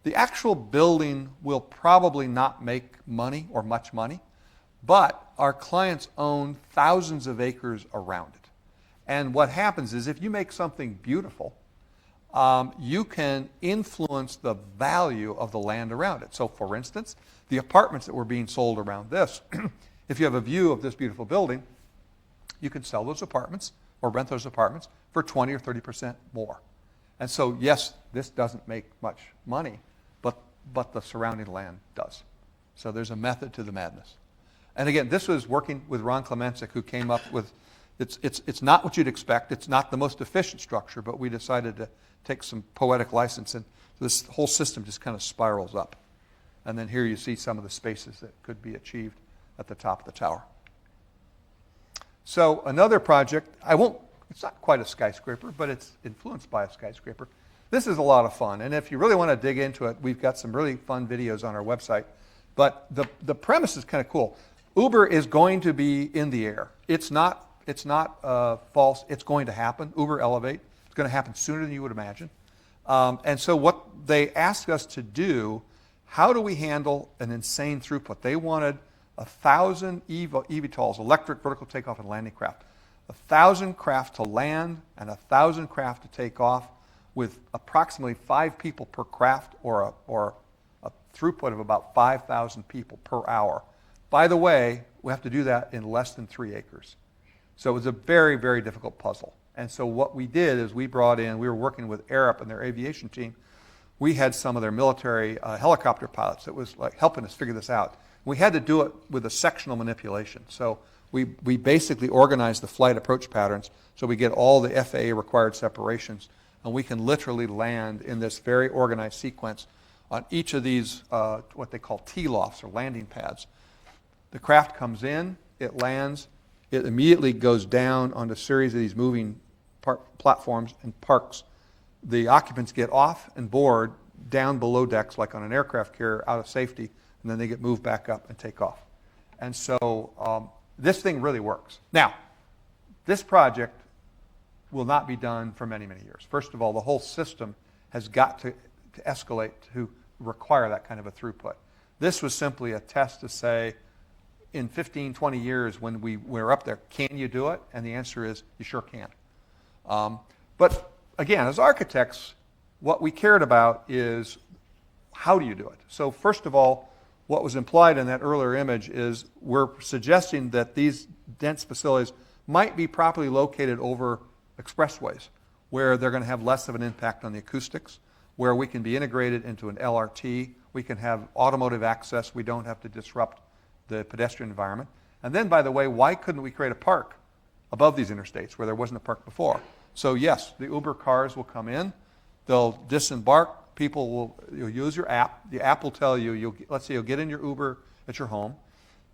the actual building will probably not make money or much money, but our clients own thousands of acres around it. And what happens is if you make something beautiful, you can influence the value of the land around it. So for instance, the apartments that were being sold around this, if you have a view of this beautiful building, you can sell those apartments or rent those apartments for 20 or 30% more. And so yes, this doesn't make much money, but the surrounding land does. So there's a method to the madness. And again, this was working with Ron Klemenczyk, who came up with, it's not what you'd expect. It's not the most efficient structure, but we decided to take some poetic license, and this whole system just kind of spirals up. And then here you see some of the spaces that could be achieved at the top of the tower. So another project, it's not quite a skyscraper, but it's influenced by a skyscraper. This is a lot of fun, and if you really want to dig into it, we've got some really fun videos on our website. But the premise is kind of cool. Uber is going to be in the air. It's not false. It's going to happen. Uber Elevate. It's going to happen sooner than you would imagine. And so what they asked us to do, how do we handle an insane throughput? They wanted 1,000 eVTOLs, electric vertical takeoff and landing craft. 1,000 craft to land and 1,000 craft to take off with approximately 5 people per craft, or a throughput of about 5,000 people per hour. By the way, we have to do that in less than 3 acres. So it was a very, very difficult puzzle. And so what we did is we were working with Arup and their aviation team. We had some of their military helicopter pilots that was like helping us figure this out. We had to do it with a sectional manipulation. So we basically organized the flight approach patterns so we get all the FAA required separations, and we can literally land in this very organized sequence on each of these what they call T-lofts or landing pads. The craft comes in, it lands, it immediately goes down on a series of these moving platforms and parks. The occupants get off and board down below decks like on an aircraft carrier out of safety, and then they get moved back up and take off. And so this thing really works. Now, this project will not be done for many, many years. First of all, the whole system has got to escalate to require that kind of a throughput. This was simply a test to say, in 15, 20 years when we're up there, can you do it? And the answer is, you sure can. But again, as architects, what we cared about is, how do you do it? So first of all, what was implied in that earlier image is we're suggesting that these dense facilities might be properly located over expressways, where they're going to have less of an impact on the acoustics, where we can be integrated into an LRT, we can have automotive access, we don't have to disrupt the pedestrian environment. And then, by the way, why couldn't we create a park above these interstates where there wasn't a park before? So yes, the Uber cars will come in, they'll disembark, you'll use your app. The app will tell you, let's say you'll get in your Uber at your home.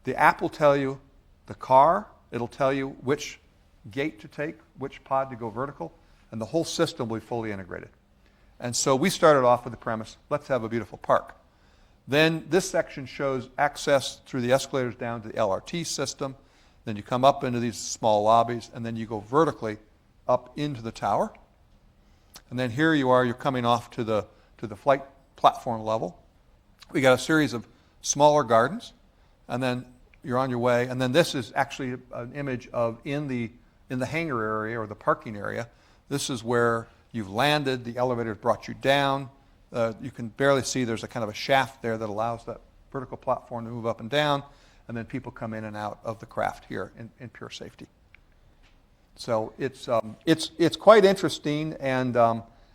The app will tell you the car, it'll tell you which gate to take, which pod to go vertical, and the whole system will be fully integrated. And so we started off with the premise, let's have a beautiful park. Then this section shows access through the escalators down to the LRT system. Then you come up into these small lobbies, and then you go vertically up into the tower. And then here you are, you're coming off to the flight platform level. We got a series of smaller gardens, and then you're on your way. And then this is actually an image of in the hangar area or the parking area. This is where you've landed, the elevator's brought you down. You can barely see there's a kind of a shaft there that allows that vertical platform to move up and down, and then people come in and out of the craft here in pure safety. So it's quite interesting, and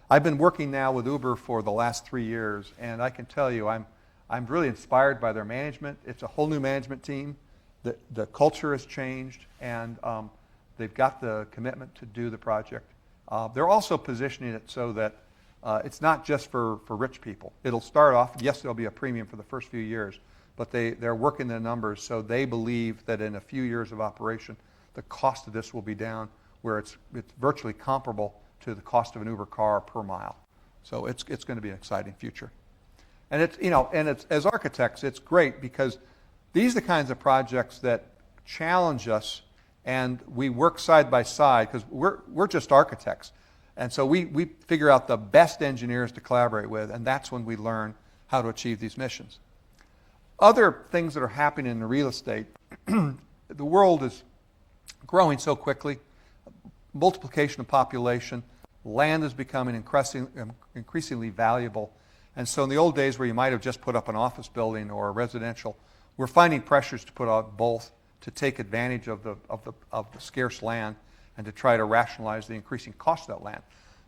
I've been working now with Uber for the last 3 years, and I can tell you I'm really inspired by their management. It's a whole new management team. The culture has changed, and they've got the commitment to do the project. They're also positioning it so that it's not just for rich people. It'll start off, yes, there'll be a premium for the first few years, but they're working the numbers, so they believe that in a few years of operation, the cost of this will be down where it's virtually comparable to the cost of an Uber car per mile. So it's going to be an exciting future. And it's as architects, it's great because these are the kinds of projects that challenge us, and we work side by side because we're just architects. And so we figure out the best engineers to collaborate with, and that's when we learn how to achieve these missions. Other things that are happening in the real estate, the world is growing so quickly, multiplication of population, land is becoming increasingly valuable. And so in the old days where you might have just put up an office building or a residential, we're finding pressures to put out both to take advantage of the scarce land and to try to rationalize the increasing cost of that land.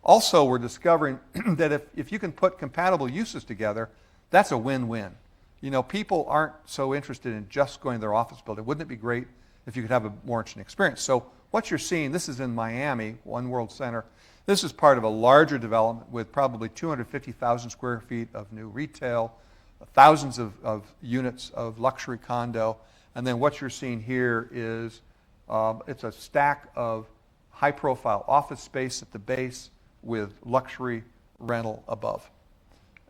Also, we're discovering that if you can put compatible uses together, that's a win-win. People aren't so interested in just going to their office building. Wouldn't it be great if you could have a more interesting experience? So what you're seeing, this is in Miami, One World Center. This is part of a larger development with probably 250,000 square feet of new retail, thousands of units of luxury condo. And then what you're seeing here is it's a stack of high-profile office space at the base with luxury rental above.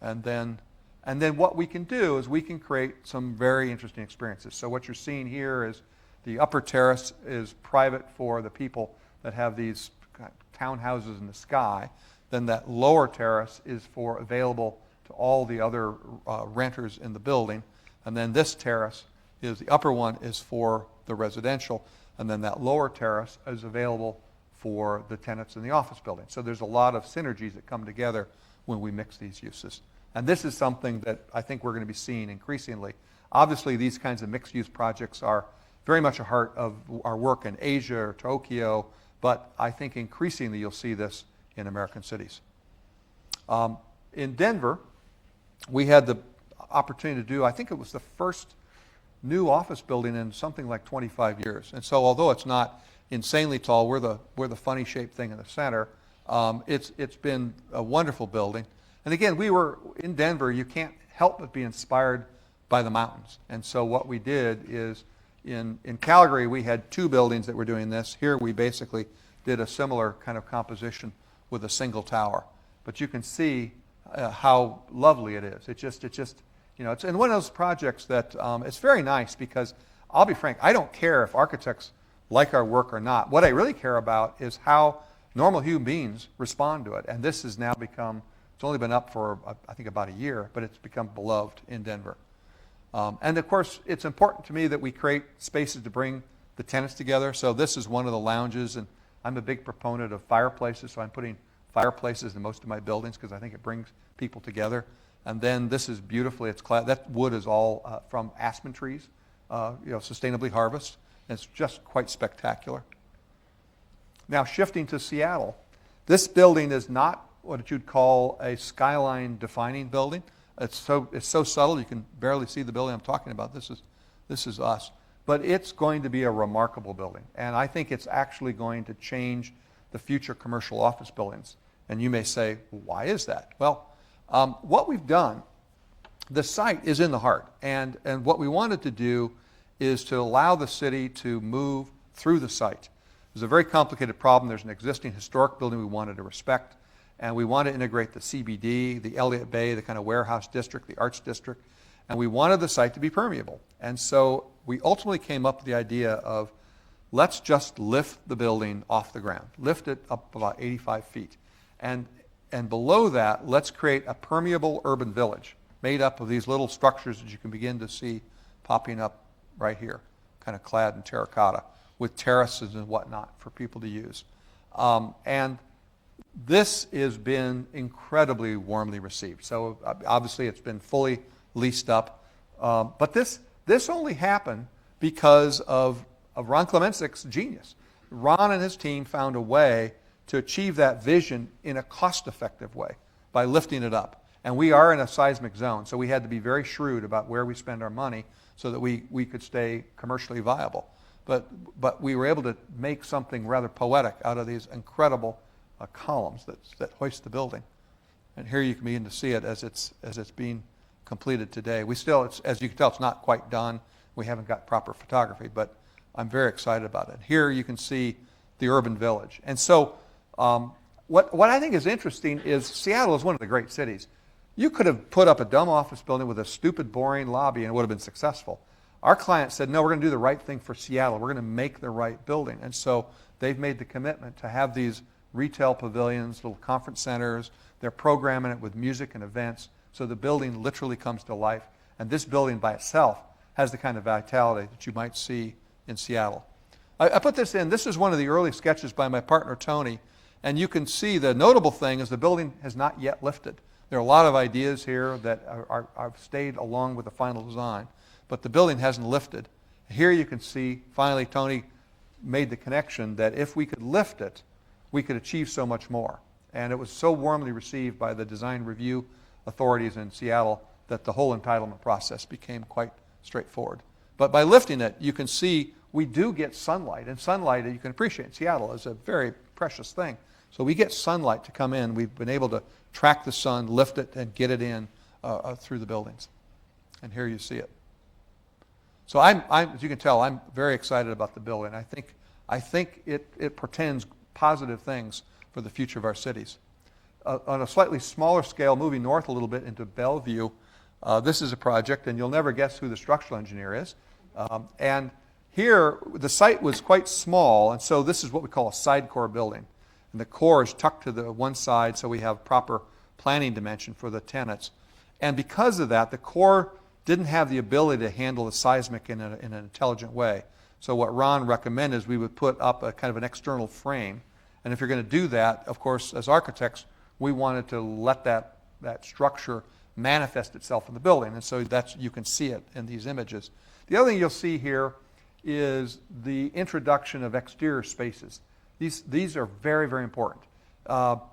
And then what we can do is we can create some very interesting experiences. So what you're seeing here is the upper terrace is private for the people that have these townhouses in the sky. Then that lower terrace is available to all the other renters in the building. And then this terrace the upper one is for the residential, and then that lower terrace is available for the tenants in the office building. So there's a lot of synergies that come together when we mix these uses. And this is something that I think we're going to be seeing increasingly. Obviously, these kinds of mixed-use projects are very much a heart of our work in Asia or Tokyo, but I think increasingly you'll see this in American cities. In Denver, we had the opportunity to do, I think it was the first new office building in something like 25 years. And so although it's not insanely tall, we're the funny shaped thing in the center, it's been a wonderful building. And again, we were in Denver, you can't help but be inspired by the mountains. And so what we did is in Calgary, we had 2 buildings that were doing this. Here we basically did a similar kind of composition with a single tower. But you can see how lovely it is. It's just it's in one of those projects that it's very nice because I'll be frank, I don't care if architects like our work or not. What I really care about is how normal human beings respond to it. And this has now become, it's only been up for, I think, about a year, but it's become beloved in Denver. And of course, it's important to me that we create spaces to bring the tenants together. So this is one of the lounges, and I'm a big proponent of fireplaces, so I'm putting fireplaces in most of my buildings because I think it brings people together. And then this is beautifully, that wood is all from aspen trees, sustainably harvested. It's just quite spectacular. Now shifting to Seattle, this building is not what you'd call a skyline defining building. It's so subtle you can barely see the building I'm talking about. This is us. But it's going to be a remarkable building. And I think it's actually going to change the future commercial office buildings. And you may say, why is that? Well, what we've done, the site is in the heart. And what we wanted to do is to allow the city to move through the site. There's a very complicated problem. There's an existing historic building we wanted to respect. And we want to integrate the CBD, the Elliott Bay, the kind of warehouse district, the arts district. And we wanted the site to be permeable. And so we ultimately came up with the idea of let's just lift the building off the ground, lift it up about 85 feet. And below that, let's create a permeable urban village made up of these little structures that you can begin to see popping up right here, kind of clad in terracotta, with terraces and whatnot for people to use. And this has been incredibly warmly received. So obviously it's been fully leased up. But this only happened because of Ron Klemenczyk's genius. Ron and his team found a way to achieve that vision in a cost-effective way by lifting it up. And we are in a seismic zone, so we had to be very shrewd about where we spend our money so that we could stay commercially viable. But we were able to make something rather poetic out of these incredible columns that hoist the building. And here you can begin to see it as it's being completed today. We still, as you can tell, it's not quite done. We haven't got proper photography, but I'm very excited about it. Here you can see the urban village. And so what I think is interesting is Seattle is one of the great cities. You could have put up a dumb office building with a stupid, boring lobby and it would have been successful. Our client said, no, we're going to do the right thing for Seattle. We're going to make the right building. And so they've made the commitment to have these retail pavilions, little conference centers. They're programming it with music and events. So the building literally comes to life. And this building by itself has the kind of vitality that you might see in Seattle. I put this in. This is one of the early sketches by my partner, Tony. And you can see the notable thing is the building has not yet lifted. There are a lot of ideas here that are stayed along with the final design. But the building hasn't lifted. Here you can see, finally, Tony made the connection that if we could lift it, we could achieve so much more. And it was so warmly received by the design review authorities in Seattle that the whole entitlement process became quite straightforward. But by lifting it, you can see we do get sunlight. And sunlight, you can appreciate in Seattle, is a very precious thing. So we get sunlight to come in. We've been able to track the sun, lift it, and get it in through the buildings. And here you see it. So as you can tell, I'm very excited about the building. I think it portends positive things for the future of our cities. On a slightly smaller scale, moving north a little bit into Bellevue, this is a project, and you'll never guess who the structural engineer is. And here, the site was quite small, and so this is what we call a side core building. And the core is tucked to the one side, so we have proper planning dimension for the tenants. And because of that, the core didn't have the ability to handle the seismic in an intelligent way. So what Ron recommended is we would put up a kind of an external frame. And if you're going to do that, of course, as architects, we wanted to let that structure manifest itself in the building. And so you can see it in these images. The other thing you'll see here is the introduction of exterior spaces. These are very, very important.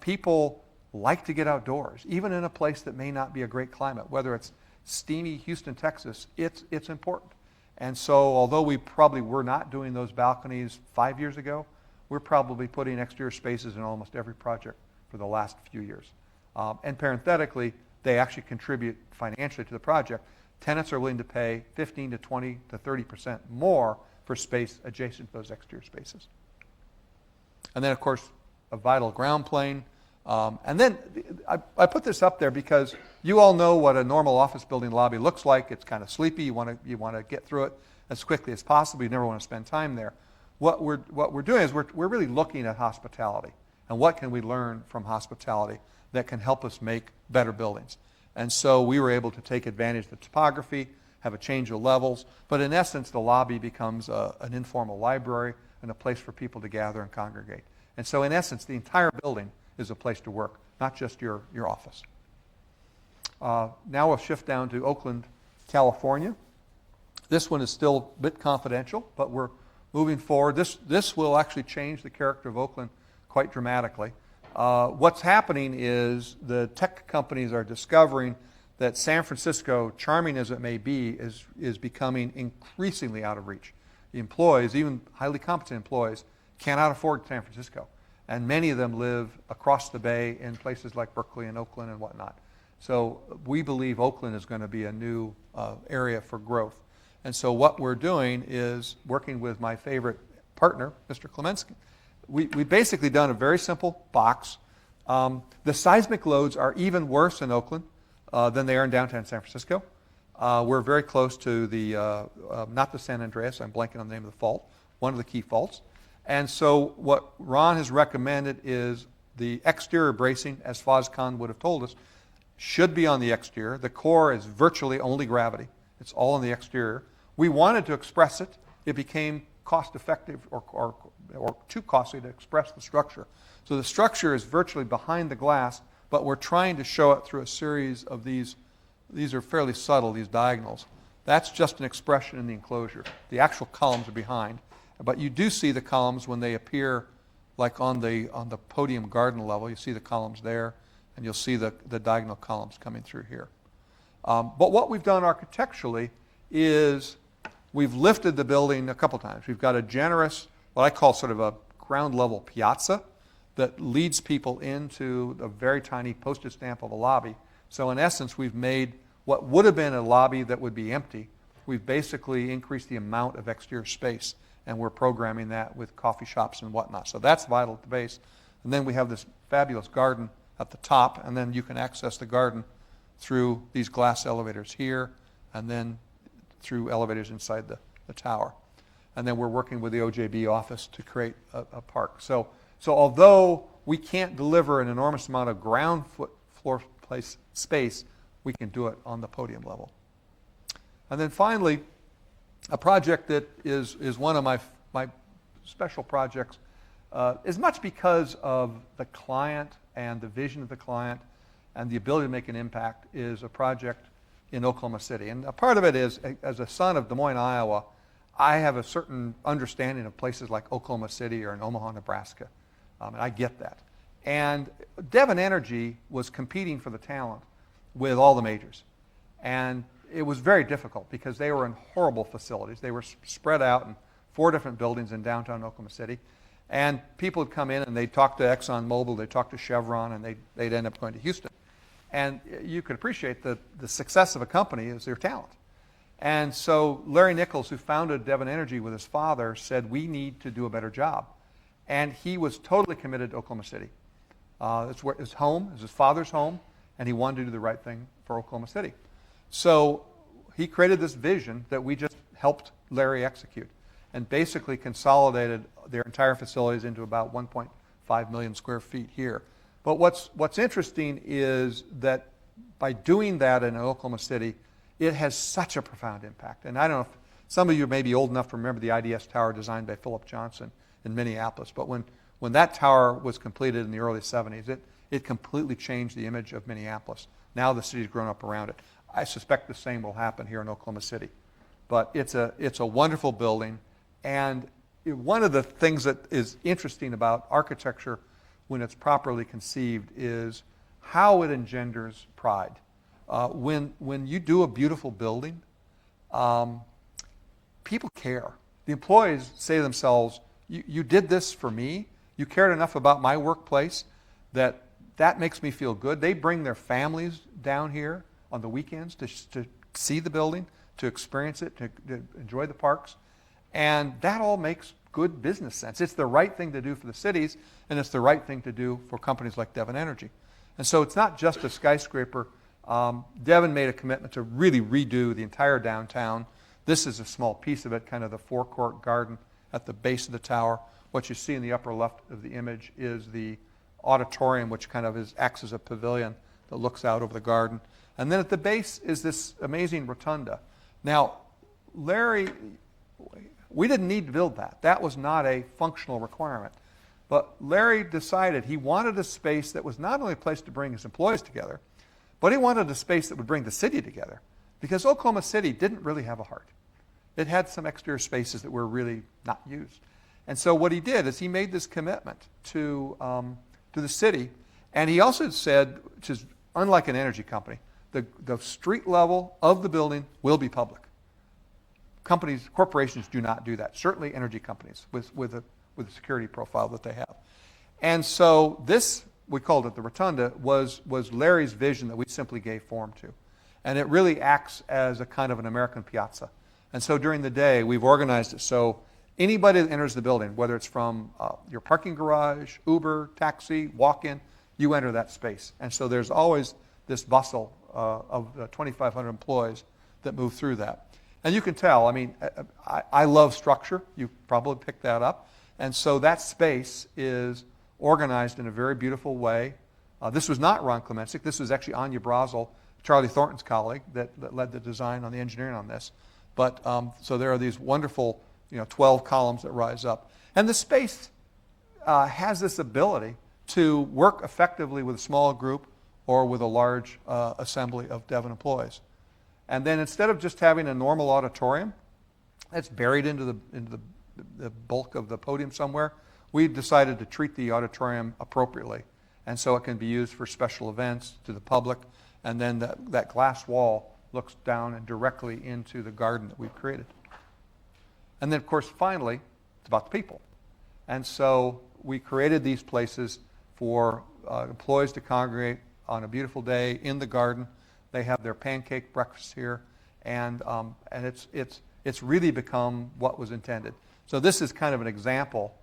People like to get outdoors, even in a place that may not be a great climate, whether it's steamy Houston, Texas, it's important. And so although we probably were not doing those balconies 5 years ago, we're probably putting exterior spaces in almost every project for the last few years. And parenthetically, they actually contribute financially to the project. Tenants are willing to pay 15 to 20 to 30% more for space adjacent to those exterior spaces. And then, of course, a vital ground plane. And then I put this up there because you all know what a normal office building lobby looks like. It's kind of sleepy. You want to get through it as quickly as possible. You never want to spend time there. What we're doing is we're really looking at hospitality. and what can we learn from hospitality that can help us make better buildings. And so we were able to take advantage of the topography, have a change of levels, but in essence, the lobby becomes an informal library and a place for people to gather and congregate. And so in essence, the entire building is a place to work, not just your office. Now we'll shift down to Oakland, California. This one is still a bit confidential, but we're moving forward. This will actually change the character of Oakland quite dramatically. What's happening is the tech companies are discovering that San Francisco, charming as it may be, is becoming increasingly out of reach. The employees, even highly competent employees, cannot afford San Francisco. And many of them live across the bay in places like Berkeley and Oakland and whatnot. So we believe Oakland is going to be a new area for growth. And so what we're doing is working with my favorite partner, Mr. Klemensky. We've basically done a very simple box. The seismic loads are even worse in Oakland than they are in downtown San Francisco. We're very close to the, not the San Andreas, I'm blanking on the name of the fault, one of the key faults. And so what Ron has recommended is the exterior bracing, as Faz Khan would have told us, should be on the exterior. The core is virtually only gravity. It's all on the exterior. We wanted to express it. It became cost-effective or too costly to express the structure. So the structure is virtually behind the glass, but we're trying to show it through a series of these. These are fairly subtle, these diagonals. That's just an expression in the enclosure. The actual columns are behind. But you do see the columns when they appear like on the podium garden level. You see the columns there, and you'll see the diagonal columns coming through here. But what we've done architecturally is we've lifted the building a couple times. We've got a generous, what I call sort of a ground level piazza that leads people into a very tiny postage stamp of a lobby. So in essence, we've made what would have been a lobby that would be empty. We've basically increased the amount of exterior space, and we're programming that with coffee shops and whatnot. So that's vital at the base. And then we have this fabulous garden at the top, and then you can access the garden through these glass elevators here, and then through elevators inside the tower. And then we're working with the OJB office to create a park. So although we can't deliver an enormous amount of ground floor place space, we can do it on the podium level. And then finally, a project that is one of my special projects, as much because of the client and the vision of the client and the ability to make an impact, is a project in Oklahoma City. And a part of it is, as a son of Des Moines, Iowa, I have a certain understanding of places like Oklahoma City or in Omaha, Nebraska. And I get that. And Devon Energy was competing for the talent with all the majors. And it was very difficult because they were in horrible facilities. They were spread out in 4 different buildings in downtown Oklahoma City. And people would come in and they'd talk to ExxonMobil, they'd talk to Chevron, and they'd end up going to Houston. And you could appreciate the success of a company is their talent. And so Larry Nichols, who founded Devon Energy with his father, said, we need to do a better job. And he was totally committed to Oklahoma City. It's where his home, it's his father's home, and he wanted to do the right thing for Oklahoma City. So he created this vision that we just helped Larry execute and basically consolidated their entire facilities into about 1.5 million square feet here. But what's interesting is that by doing that in Oklahoma City, it has such a profound impact. And I don't know if some of you may be old enough to remember the IDS Tower designed by Philip Johnson in Minneapolis. But when that tower was completed in the early 70s, it completely changed the image of Minneapolis. Now the city's grown up around it. I suspect the same will happen here in Oklahoma City. But it's a wonderful building. And one of the things that is interesting about architecture when it's properly conceived is how it engenders pride. When you do a beautiful building, people care. The employees say to themselves, you did this for me. You cared enough about my workplace that makes me feel good. They bring their families down here on the weekends to see the building, to experience it, to enjoy the parks. And that all makes good business sense. It's the right thing to do for the cities, and it's the right thing to do for companies like Devon Energy. And so it's not just a skyscraper. Devon made a commitment to really redo the entire downtown. This is a small piece of it, kind of the forecourt garden at the base of the tower. What you see in the upper left of the image is the auditorium, which kind of acts as a pavilion that looks out over the garden. And then at the base is this amazing rotunda. Now, Larry, we didn't need to build that. That was not a functional requirement. But Larry decided he wanted a space that was not only a place to bring his employees together, but he wanted a space that would bring the city together. Because Oklahoma City didn't really have a heart. It had some exterior spaces that were really not used. And so what he did is he made this commitment to the city. And he also said, which is unlike an energy company, the street level of the building will be public. Corporations do not do that. Certainly energy companies with a security profile that they have. And so this, we called it the rotunda, was Larry's vision that we simply gave form to. And it really acts as a kind of an American piazza. And so during the day, we've organized it so anybody that enters the building, whether it's from your parking garage, Uber, taxi, walk-in, you enter that space. And so there's always this bustle of 2,500 employees that move through that. And you can tell, I mean, I love structure. You probably picked that up. And so that space is organized in a very beautiful way. This was not Ron Klemenczyk. This was actually Anya Brazel, Charlie Thornton's colleague, that led the design on the engineering on this. But so there are these wonderful, 12 columns that rise up. And the space has this ability to work effectively with a small group or with a large assembly of Devon employees. And then instead of just having a normal auditorium that's buried into the bulk of the podium somewhere, we decided to treat the auditorium appropriately. And so it can be used for special events to the public. And then that glass wall looks down and directly into the garden that we've created. And then, of course, finally, it's about the people. And so we created these places for employees to congregate on a beautiful day in the garden. They have their pancake breakfast here, and it's really become what was intended. So this is kind of an example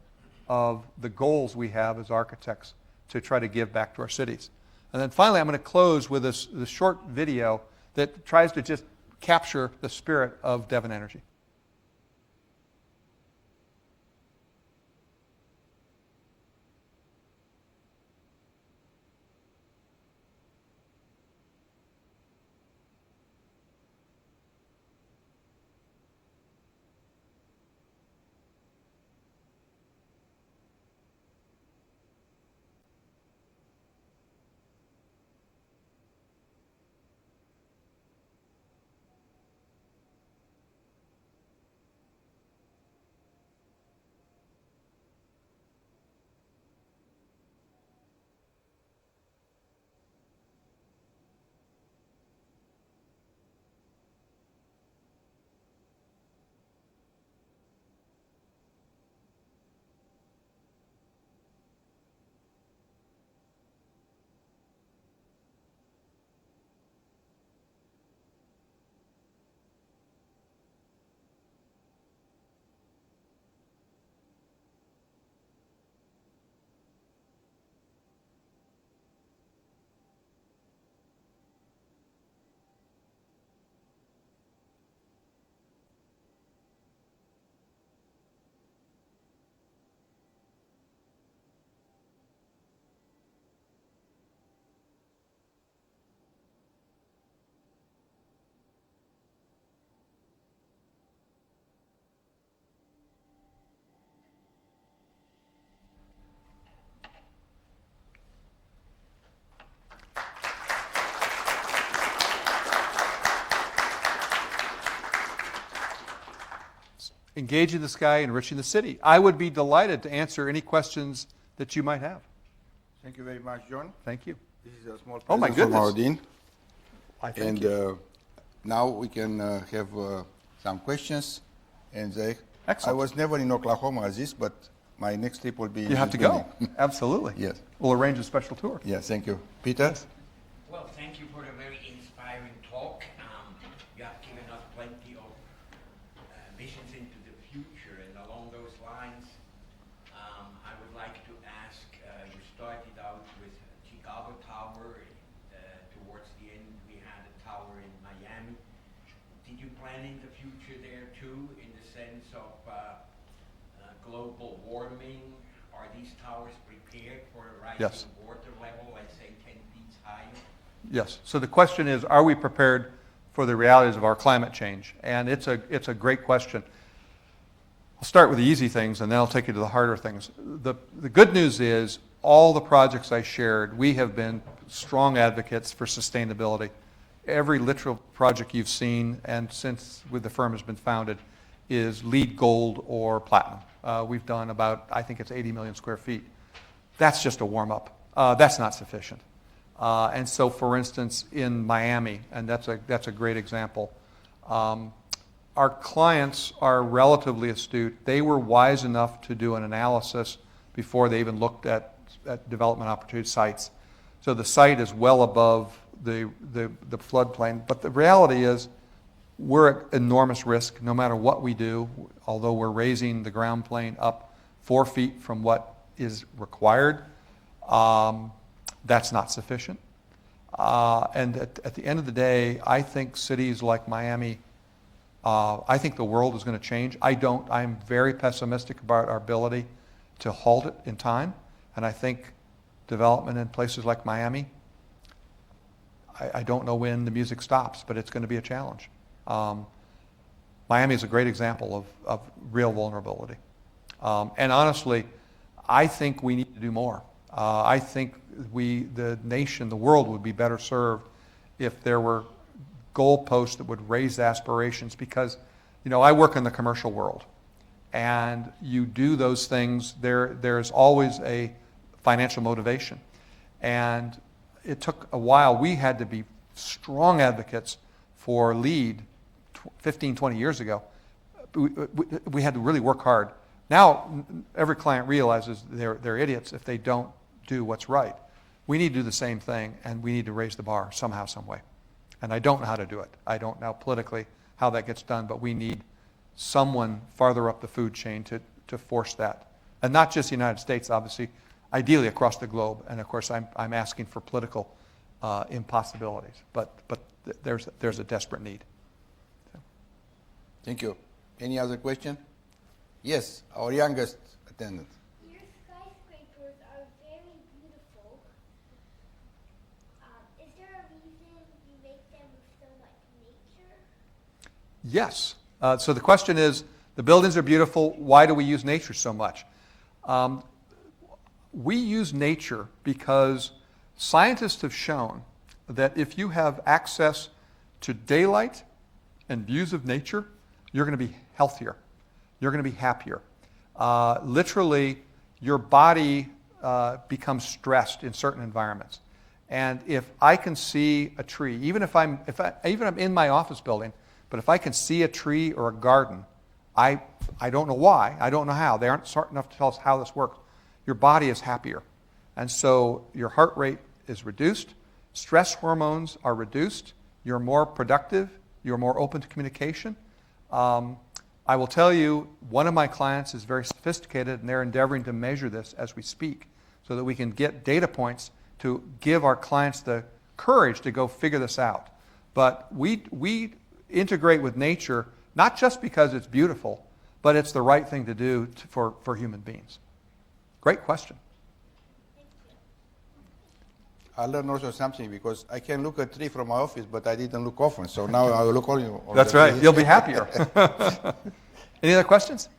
of the goals we have as architects to try to give back to our cities. And then finally, I'm going to close with this short video that tries to just capture the spirit of Devon Energy. Engaging the sky, enriching the city. I would be delighted to answer any questions that you might have.
Thank you very much, John.
Thank you.
This is a small
Oh my
present from our
goodness.
dean.
I thank
And
you.
now we can have some questions. And I
Excellent.
was never in Oklahoma as this, but my next trip will be in
You have to
this
go.
building.
Absolutely.
Yes.
We'll arrange a special tour.
Yes, thank you. Peter?
Well, thank you for the very inspiring talk. You have given us plenty of visions into the future, and along those lines, I would like to ask, you started out with Chicago Tower, towards the end we had a tower in Miami. Did you plan in the future there too, in the sense of global warming? are these towers prepared for a rising
Yes.
water level, let's say 10 feet higher?
Yes. So the question is, are we prepared for the realities of our climate change? And it's a great question. I'll start with the easy things, and then I'll take you to the harder things. The good news is, all the projects I shared, we have been strong advocates for sustainability. Every literal project you've seen, and since the firm has been founded, is LEED Gold or Platinum. We've done about, I think it's 80 million square feet. That's just a warm-up. That's not sufficient. And so, for instance, in Miami, and that's a great example, our clients are relatively astute. They were wise enough to do an analysis before they even looked at development opportunity sites. So the site is well above the floodplain. But the reality is, we're at enormous risk no matter what we do, although we're raising the ground plane up 4 feet from what is required. That's not sufficient. And at the end of the day, I think cities like Miami, I think the world is going to change. I'm very pessimistic about our ability to halt it in time. And I think development in places like Miami, I don't know when the music stops, but it's going to be a challenge. Miami is a great example of real vulnerability. And honestly, I think we need to do more. I think the nation, the world would be better served if there were goalposts that would raise aspirations, because, I work in the commercial world, and you do those things, there's always a financial motivation. And it took a while. We had to be strong advocates for LEED 15, 20 years ago. We had to really work hard. Now, every client realizes they're idiots if they don't do what's right. We need to do the same thing, and we need to raise the bar somehow, some way. And I don't know how to do it. I don't know politically how that gets done, but we need someone farther up the food chain to force that. And not just the United States, obviously, ideally across the globe. And of course, I'm asking for political impossibilities. But there's a desperate need.
Thank you. Any other question? Yes, our youngest attendant.
Your skyscrapers are very beautiful. Is there a reason you make them with so much nature?
Yes. So the question is, the buildings are beautiful. Why do we use nature so much? We use nature because scientists have shown that if you have access to daylight and views of nature, you're going to be healthier. You're going to be happier. Literally, your body becomes stressed in certain environments. And if I can see a tree, even if I'm in my office building, but if I can see a tree or a garden, I don't know why, I don't know how, they aren't smart enough to tell us how this works, your body is happier. And so your heart rate is reduced, stress hormones are reduced, you're more productive, you're more open to communication. I will tell you, one of my clients is very sophisticated, and they're endeavoring to measure this as we speak so that we can get data points to give our clients the courage to go figure this out. But we integrate with nature, not just because it's beautiful, but it's the right thing to do for human beings. Great question.
I learned also something, because I can look at a tree from my office, but I didn't look often. So now I will look only on
That's
the
right.
tree.
You'll be happier. Any other questions?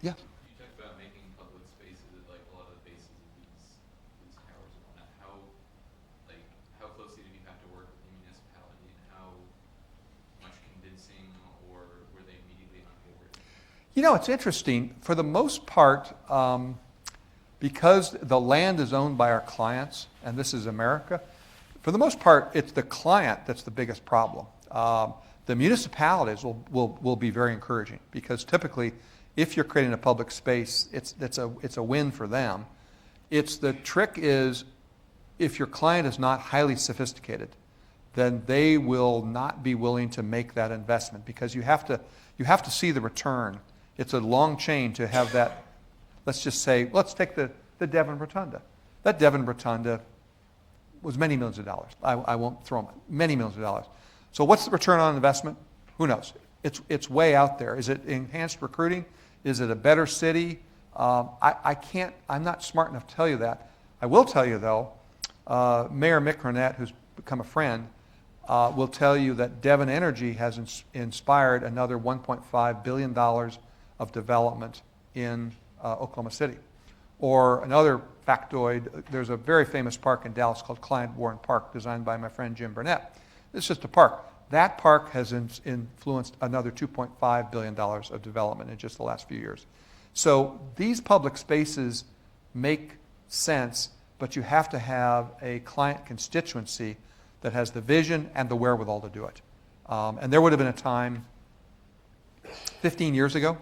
Yeah.
You talked about making public spaces at like a lot of the bases of these towers and whatnot. How closely did you have to work with the municipality, and how much convincing, or were they immediately on board?
It's interesting. For the most part, because the land is owned by our clients, and this is America, for the most part, it's the client that's the biggest problem. The municipalities will be very encouraging, because typically, if you're creating a public space, it's a win for them. The trick is, if your client is not highly sophisticated, then they will not be willing to make that investment, because you have to see the return. It's a long chain to have that. Let's just say, let's take the Devon Rotunda. That Devon Rotunda was many millions of dollars. I won't throw them, many millions of dollars. So what's the return on investment? Who knows? It's way out there. Is it enhanced recruiting? Is it a better city? I'm not smart enough to tell you that. I will tell you, though, Mayor Mick Ronette, who's become a friend, will tell you that Devon Energy has inspired another $1.5 billion of development in Oklahoma City. Or another factoid, there's a very famous park in Dallas called Clyde Warren Park, designed by my friend Jim Burnett. It's just a park. That park has influenced another $2.5 billion of development in just the last few years. So these public spaces make sense, but you have to have a client constituency that has the vision and the wherewithal to do it. And there would have been a time 15 years ago,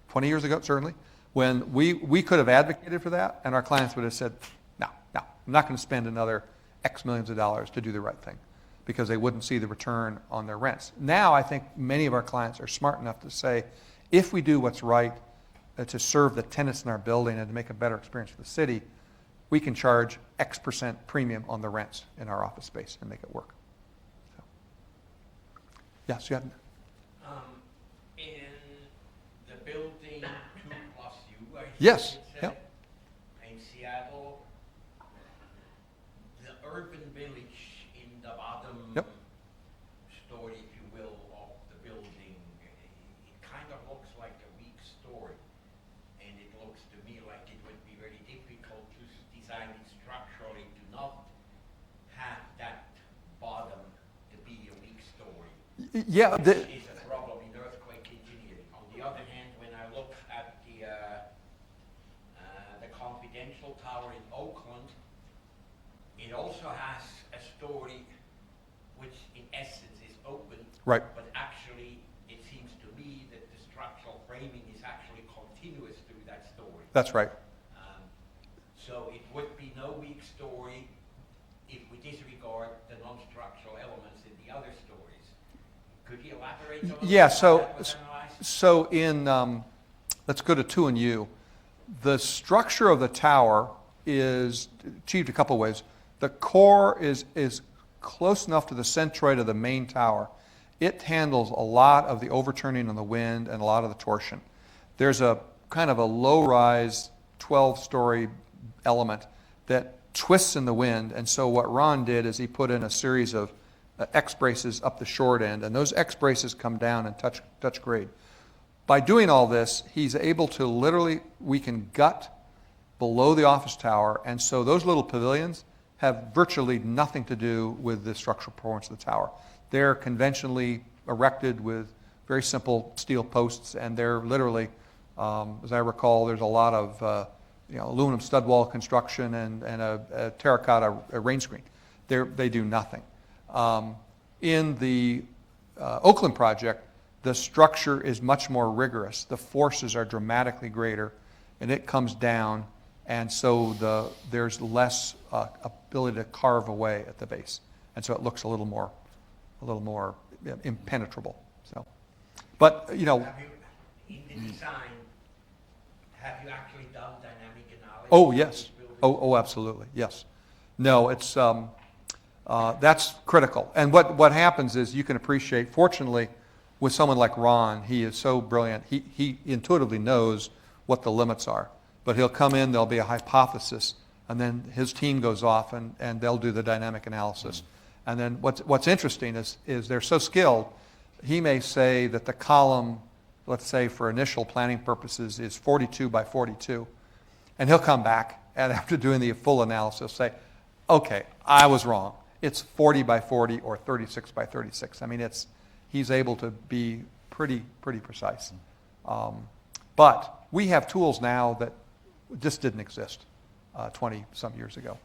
20 years ago certainly, when we could have advocated for that, and our clients would have said, no, I'm not going to spend another X millions of dollars to do the right thing, because they wouldn't see the return on their rents. Now I think many of our clients are smart enough to say, if we do what's right to serve the tenants in our building and to make a better experience for the city, we can charge X% premium on the rents in our office space and make it work. So. Yes, you had.
In the building 2+U, I think
Yes.
it said, in Seattle, the urban village in the bottom
Yep.
story, if you will, of the building, it kind of looks like a weak story. And it looks to me like it would be very difficult to design it structurally to not have that bottom to be a weak story.
Yeah.
Which is a problem in earthquake engineering. On the other hand, when I look at the confidential tower in Oakland, it also has a story which in essence is open.
Right.
But actually, it seems to me that the structural framing is actually continuous through that story.
That's right.
So it would be no weak story if we disregard the non-structural elements in the other stories. Could you elaborate on
Yeah,
how that was analyzed?
so in, let's go to 2+U. The structure of the tower is achieved a couple ways. The core is close enough to the centroid of the main tower. It handles a lot of the overturning on the wind and a lot of the torsion. There's a kind of a low-rise 12-story element that twists in the wind, and so what Ron did is he put in a series of X braces up the short end, and those X braces come down and touch grade. By doing all this, he's able to literally, we can gut below the office tower, and so those little pavilions have virtually nothing to do with the structural performance of the tower. They're conventionally erected with very simple steel posts, and they're literally, as I recall, there's a lot of aluminum stud wall construction and a terracotta rain screen. They do nothing. In the Oakland project, the structure is much more rigorous. The forces are dramatically greater, and it comes down, and so there's less ability to carve away at the base, and so it looks a little more impenetrable. So, but
Have you, in the design, have you actually done dynamic analysis?
Oh
of
yes.
this building?
Oh, absolutely. Yes. No, it's that's critical. And what happens is you can appreciate. Fortunately, with someone like Ron, he is so brilliant. He intuitively knows what the limits are. But he'll come in. There'll be a hypothesis, and then his team goes off and they'll do the dynamic analysis. And then what's interesting is they're so skilled. He may say that the column, let's say for initial planning purposes, is 42 by 42. And he'll come back, and after doing the full analysis, say, okay, I was wrong. It's 40 by 40 or 36 by 36. I mean, he's able to be pretty precise. But we have tools now that just didn't exist 20-some years ago.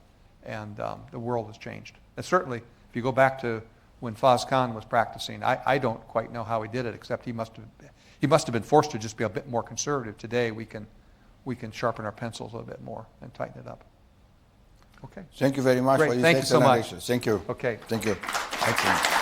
And the world has changed. And certainly, if you go back to when Faz Khan was practicing, I don't quite know how he did it, except he must have been forced to just be a bit more conservative. Today, we can sharpen our pencils a little bit more and tighten it up. Okay.
Thank you very much
Great.
for this
Thank you so
excellent
much.
lecture. Thank you.
Okay.
Thank you. Excellent.